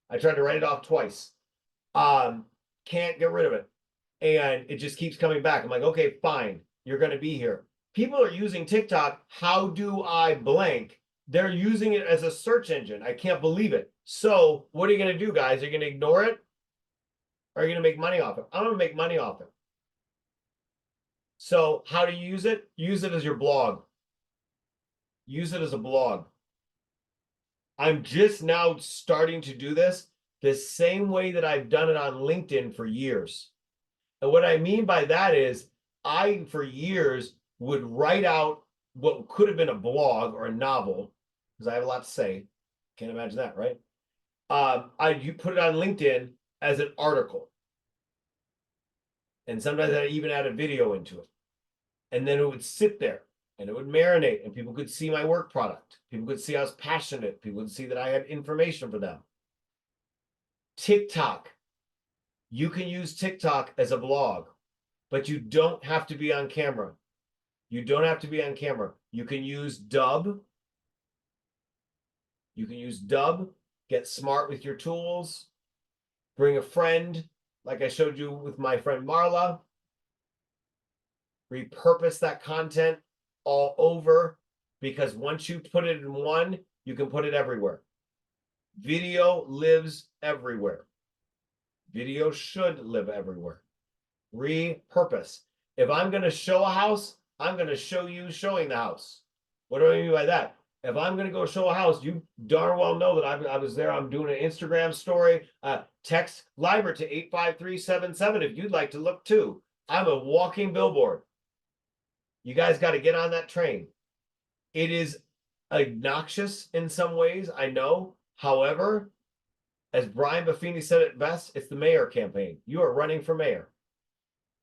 A: I tried to write it off twice. Can't get rid of it. And it just keeps coming back. I'm like, okay, fine. You're going to be here. People are using TikTok. How do I blank? They're using it as a search engine. I can't believe it. So what are you going to do, guys? Are you going to ignore it? Or are you going to make money off it? I'm going to make money off it. So how do you use it? Use it as your blog. Use it as a blog. I'm just now starting to do this the same way that I've done it on LinkedIn for years. And what I mean by that is I, for years, would write out what could have been a blog or a novel, because I have a lot to say. Can't imagine that, right? You put it on LinkedIn as an article. And sometimes I even add a video into it. And then it would sit there and it would marinate and people could see my work product. People could see I was passionate. People could see that I had information for them. TikTok. You can use TikTok as a blog, but you don't have to be on camera. You don't have to be on camera. You can use dub. You can use dub. Get smart with your tools. Bring a friend, like I showed you with my friend Marla. Repurpose that content all over, because once you put it in one, you can put it everywhere. Video lives everywhere. Video should live everywhere. Repurpose. If I'm going to show a house, I'm going to show you showing the house. What do I mean by that? If I'm going to go show a house, you darn well know that I was there. I'm doing an Instagram story. Text Libert to 85377 if you'd like to look too. I'm a walking billboard. You guys got to get on that train. It is obnoxious in some ways, I know. However, as Brian Buffini said it best, it's the mayor campaign. You are running for mayor,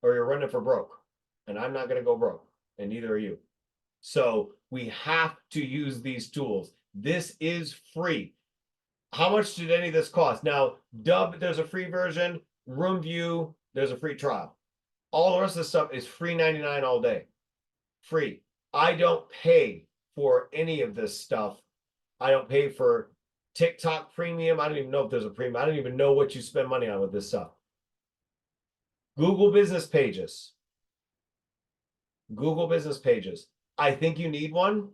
A: or you're running for broke. And I'm not going to go broke, and neither are you. So we have to use these tools. This is free. How much did any of this cost? Now, Dub, there's a free version. RoomView, there's a free trial. All the rest of the stuff is free 99 all day. Free. I don't pay for any of this stuff. I don't pay for TikTok premium. I don't even know if there's a premium. I don't even know what you spend money on with this stuff. Google business pages. Google business pages. I think you need one.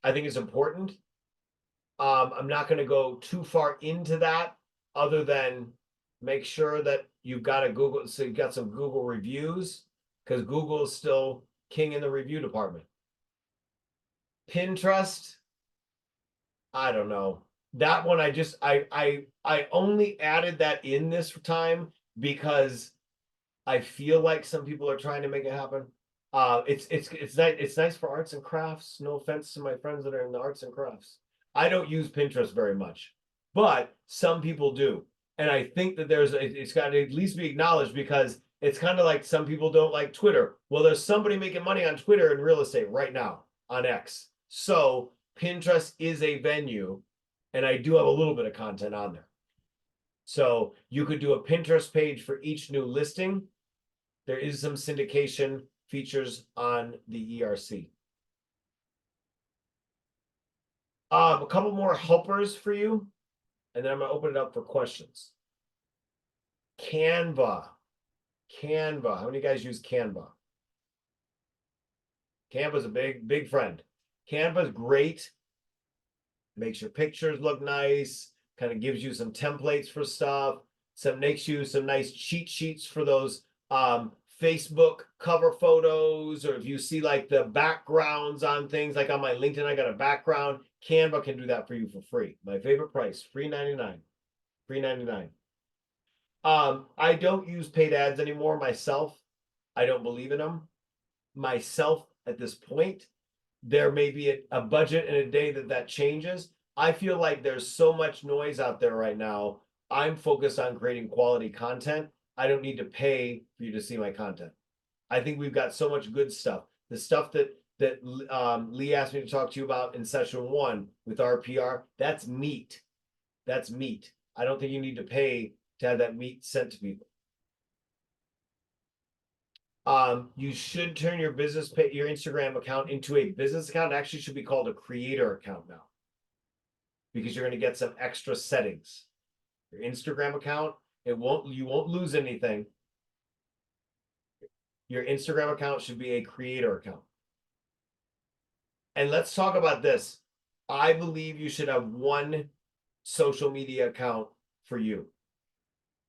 A: I think it's important. I'm not going to go too far into that other than make sure that you've got a Google, so you've got some Google reviews, because Google is still king in the review department. Pinterest, I don't know. That one I only added that in this time because I feel like some people are trying to make it happen. It's nice for arts and crafts. No offense to my friends that are in the arts and crafts. I don't use Pinterest very much, but some people do. And I think that it's got to at least be acknowledged, because it's kind of like some people don't like Twitter. Well, there's somebody making money on Twitter in real estate right now on X. So Pinterest is a venue, and I do have a little bit of content on there. So you could do a Pinterest page for each new listing. There is some syndication features on the ERC. A couple more helpers for you, and then I'm going to open it up for questions. Canva. Canva. How many of you guys use Canva? Canva's a big friend. Canva's great. Makes your pictures look nice. Kind of gives you some templates for stuff. Makes you some nice cheat sheets for those Facebook cover photos, or if you see like the backgrounds on things, like on my LinkedIn, I got a background. Canva can do that for you for free. My favorite price, free 99. Free 99. I don't use paid ads anymore myself. I don't believe in them myself at this point, there may be a budget and a day that changes. I feel like there's so much noise out there right now. I'm focused on creating quality content. I don't need to pay for you to see my content. I think we've got so much good stuff. The stuff that Lee asked me to talk to you about in session 1 with RPR, that's meat. That's meat. I don't think you need to pay to have that meat sent to people. You should turn your your Instagram account into a business account. It actually should be called a creator account now, because you're going to get some extra settings. Your Instagram account, you won't lose anything. Your Instagram account should be a creator account. And let's talk about this. I believe you should have one social media account for you.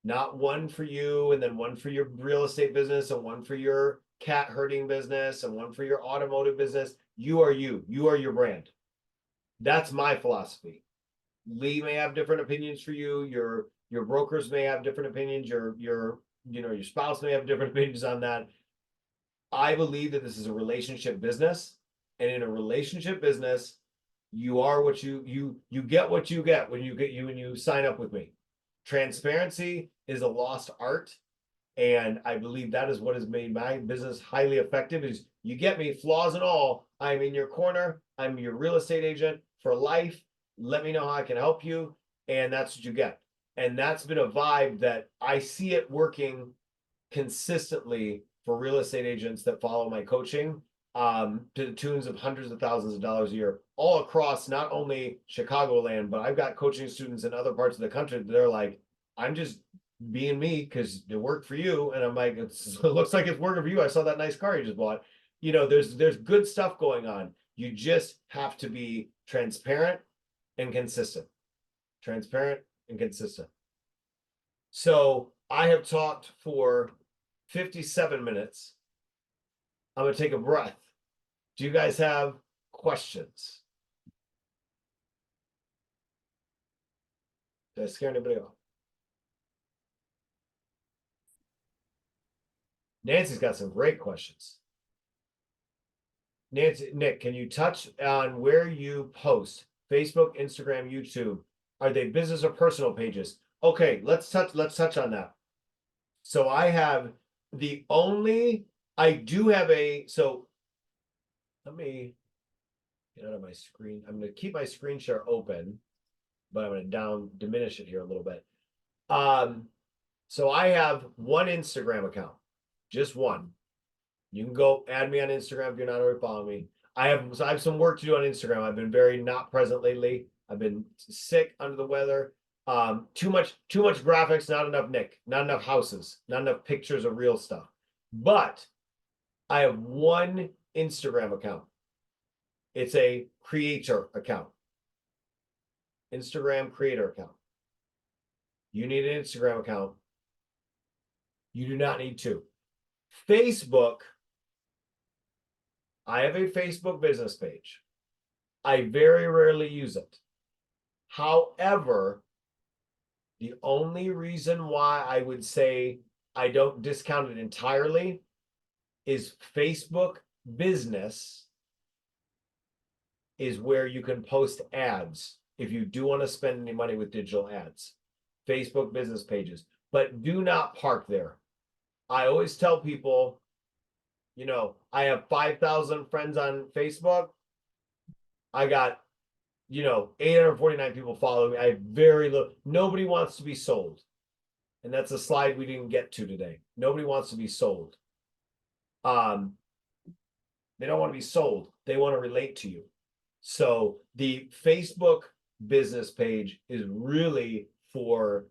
A: Not one for you, and then one for your real estate business, and one for your cat herding business, and one for your automotive business. You are you. You are your brand. That's my philosophy. Lee may have different opinions for you. Your brokers may have different opinions. Your spouse may have different opinions on that. I believe that this is a relationship business, and in a relationship business, you are what you get what you get when you sign up with me. Transparency is a lost art, and I believe that is what has made my business highly effective. Is you get me, flaws and all. I'm in your corner. I'm your real estate agent for life. Let me know how I can help you, and that's what you get. And that's been a vibe that I see it working consistently for real estate agents that follow my coaching, to the tunes of hundreds of thousands of dollars a year, all across not only Chicagoland, but I've got coaching students in other parts of the country that they're like, I'm just being me because it worked for you. And I'm like, it looks like it's working for you. I saw that nice car you just bought. There's good stuff going on. You just have to be transparent and consistent. Transparent and consistent. So I have talked for 57 minutes. I'm going to take a breath. Do you guys have questions? Did I scare anybody off? Nancy's got some great questions. Nick, can you touch on where you post? Facebook, Instagram, YouTube. Are they business or personal pages? Okay, let's touch on that. So I do have so let me get out of my screen. I'm going to keep my screen share open, but I'm going to diminish it here a little bit. So I have one Instagram account, just one. You can go add me on Instagram if you're not already following me. I have some work to do on Instagram. I've been very not present lately. I've been sick, under the weather. Too much graphics, not enough Nick, not enough houses, not enough pictures of real stuff. But I have one Instagram account. It's a creator account. Instagram creator account. You need an Instagram account. You do not need two. Facebook, I have a Facebook business page. I very rarely use it. However, the only reason why I would say I don't discount it entirely is Facebook business is where you can post ads if you do want to spend any money with digital ads. Facebook business pages, but do not park there. I always tell people, I have 5,000 friends on Facebook. I got 849 people following me. I have very little. Nobody wants to be sold. And that's a slide we didn't get to today. Nobody wants to be sold. They don't want to be sold. They want to relate to you. So the Facebook business page is really for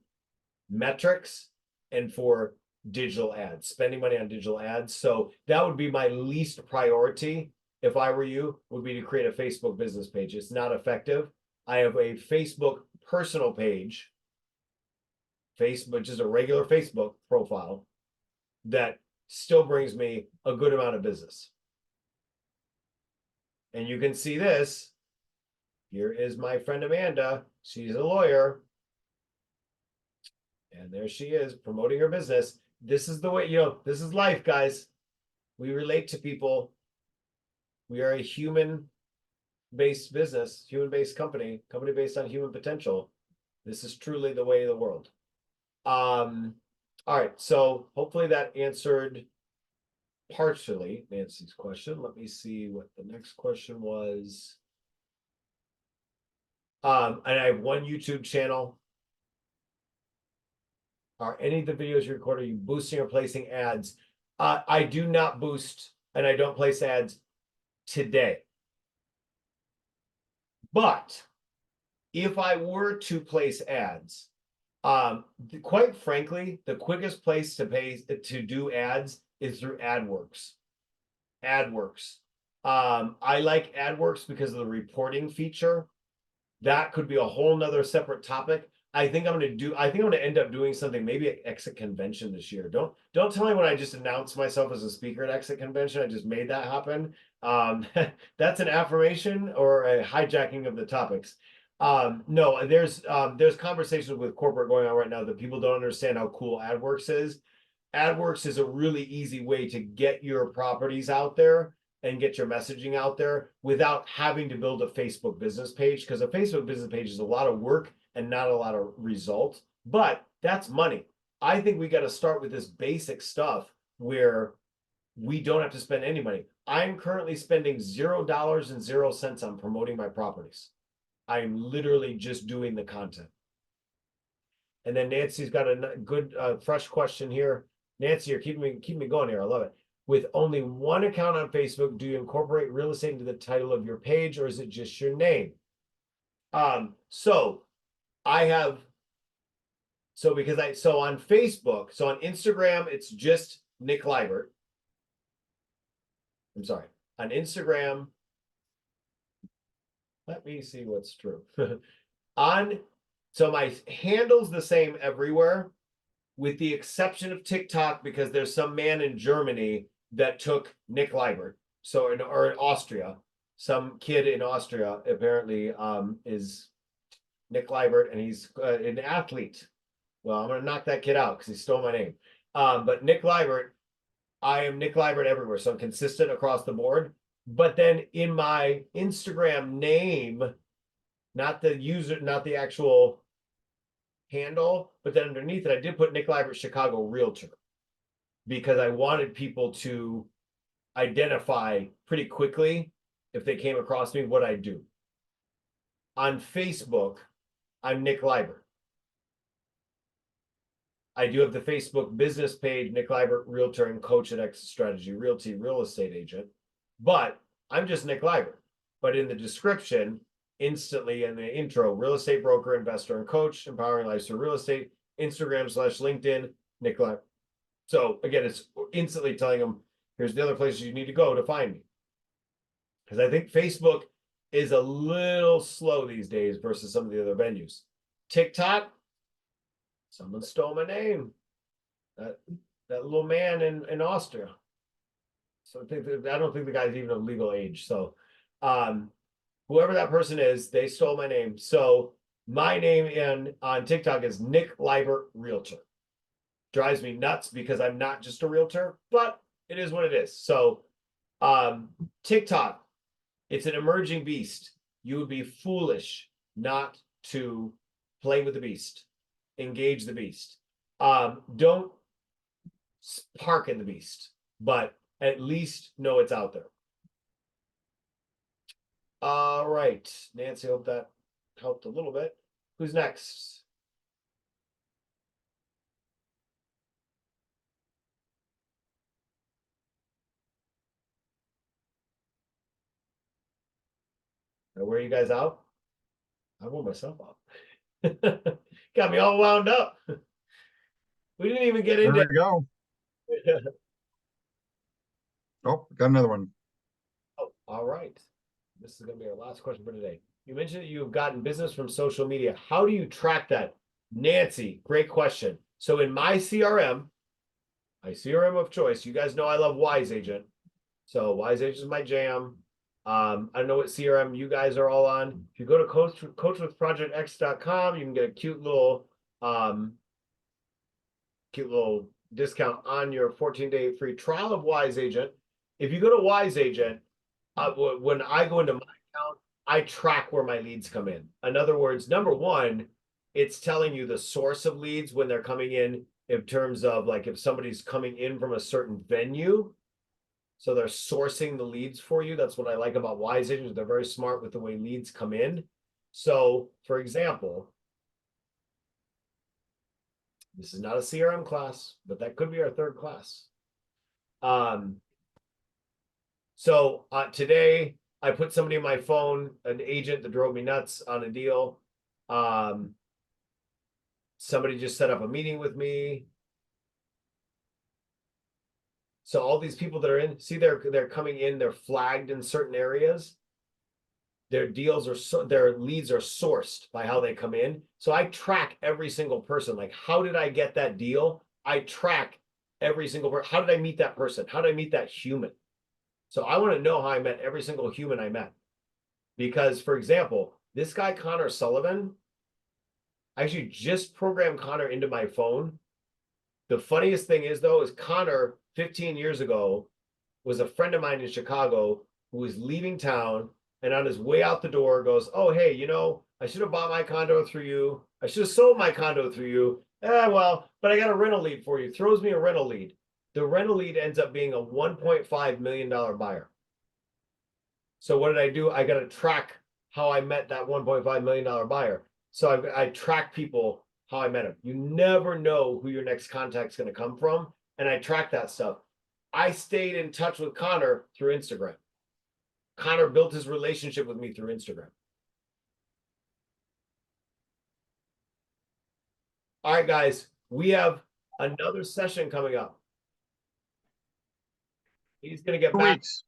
A: metrics and for digital ads, spending money on digital ads. So that would be my least priority if I were you, would be to create a Facebook business page. It's not effective. I have a Facebook personal page, just a regular Facebook profile that still brings me a good amount of business. And you can see this. Here is my friend Amanda. She's a lawyer. And there she is promoting her business. This is the way, this is life, guys. We relate to people. We are a human human-based business, human-based company based on human potential. This is truly the way of the world. All right, so hopefully that answered partially Nancy's question. Let me see what the next question was. And I have one YouTube channel. Are any of the videos you record, are you boosting or placing ads? I do not boost and I don't place ads today. But if I were to place ads, quite frankly, the quickest place to do ads is through AdWorks. AdWorks. I like AdWorks because of the reporting feature. That could be a whole nother separate topic. I think I'm gonna end up doing something maybe at Exit Convention this year. Don't tell me when I just announced myself as a speaker at Exit Convention. I just made that happen. That's an affirmation or a hijacking of the topics. No, there's conversations with corporate going on right now that people don't understand how cool AdWorks is. AdWorks is a really easy way to get your properties out there and get your messaging out there without having to build a Facebook business page, because a Facebook business page is a lot of work and not a lot of results, but that's money. I think we got to start with this basic stuff where we don't have to spend any money. I'm currently spending $0 on promoting my properties. I'm literally just doing the content. And then Nancy's got a good fresh question here. Nancy, you're keeping me going here. I love it. With only one account on Facebook, do you incorporate real estate into the title of your page, or is it just your name? So on Facebook, so on Instagram, it's just Nick Libert. I'm sorry. On Instagram, let me see what's true. So my handle's the same everywhere, with the exception of TikTok, because there's some man in Germany that took Nick Libert. Or in Austria, some kid in Austria apparently is Nick Libert, and he's an athlete. Well, I'm gonna knock that kid out because he stole my name. But Nick Libert, I am Nick Libert everywhere, so I'm consistent across the board. But then in my Instagram name, not the user, not the actual handle, but then underneath it, I did put Nick Libert Chicago Realtor, because I wanted people to identify pretty quickly if they came across me what I do. On Facebook, I'm Nick Libert. I do have the Facebook business page, Nick Libert Realtor and Coach at Exit Strategy Realty Real Estate Agent, but I'm just Nick Libert. But in the description, instantly in the intro, real estate broker, investor, and coach, empowering lives through real estate, Instagram/LinkedIn, Nick Libert. So again, it's instantly telling them, here's the other places you need to go to find me. Because I think Facebook is a little slow these days versus some of the other venues. TikTok, someone stole my name. That little man in Austria. So I don't think the guy's even of legal age. So whoever that person is, they stole my name. So my name on TikTok is Nick Libert Realtor. Drives me nuts because I'm not just a realtor, but it is what it is. So TikTok, it's an emerging beast. You would be foolish not to play with the beast, engage the beast. Don't park in the beast, but at least know it's out there. All right, Nancy, hope that helped a little bit. Who's next? Where are you guys out? I wore myself out. Got me all wound up. We didn't even get
B: There
A: into
B: we go. Oh, got another one.
A: Oh, all right. This is going to be our last question for today. You mentioned that you've gotten business from social media. How do you track that? Nancy, great question. So in my CRM of choice, you guys know I love Wise Agent. So Wise Agent is my jam. I don't know what CRM you guys are all on. If you go to coachwithprojectx.com, you can get a cute little discount on your 14-day free trial of Wise Agent. If you go to Wise Agent, when I go into my account, I track where my leads come in. In other words, number one, it's telling you the source of leads when they're coming in terms of like if somebody's coming in from a certain venue. So they're sourcing the leads for you. That's what I like about Wise Agents. They're very smart with the way leads come in. So, for example, this is not a CRM class, but that could be our third class. So today I put somebody in my phone, an agent that drove me nuts on a deal. Somebody just set up a meeting with me. So all these people that are in, see, they're coming in, they're flagged in certain areas. Their deals are their leads are sourced by how they come in. So I track every single person. Like, how did I get that deal? I track every single person. How did I meet that person? How did I meet that human? So I want to know how I met every single human I met. Because, for example, this guy, Connor Sullivan, I actually just programmed Connor into my phone. The funniest thing is, though, is Connor 15 years ago was a friend of mine in Chicago who was leaving town, and on his way out the door goes, oh, hey, you know, I should have bought my condo through you. I should have sold my condo through you. Well, but I got a rental lead for you. Throws me a rental lead. The rental lead ends up being a $1.5 million buyer. So what did I do? I got to track how I met that $1.5 million buyer. So I track people how I met them. You never know who your next contact's going to come from. And I track that stuff. I stayed in touch with Connor through Instagram. Connor built his relationship with me through Instagram. All right, guys, we have another session coming up. He's going to get
B: 2
A: back.
B: weeks.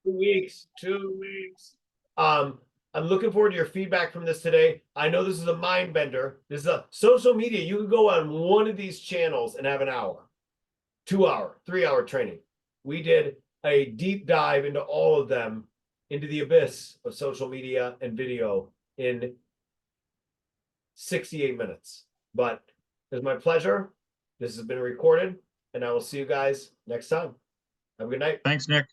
A: 2 weeks. 2 weeks. I'm looking forward to your feedback from this today. I know this is a mind bender. This is a social media. You can go on one of these channels and have an hour, 2 hour, 3 hour training. We did a deep dive into all of them, into the abyss of social media and video in 68 minutes. But it's my pleasure. This has been recorded, and I will see you guys next time. Have a good night.
B: Thanks, Nick.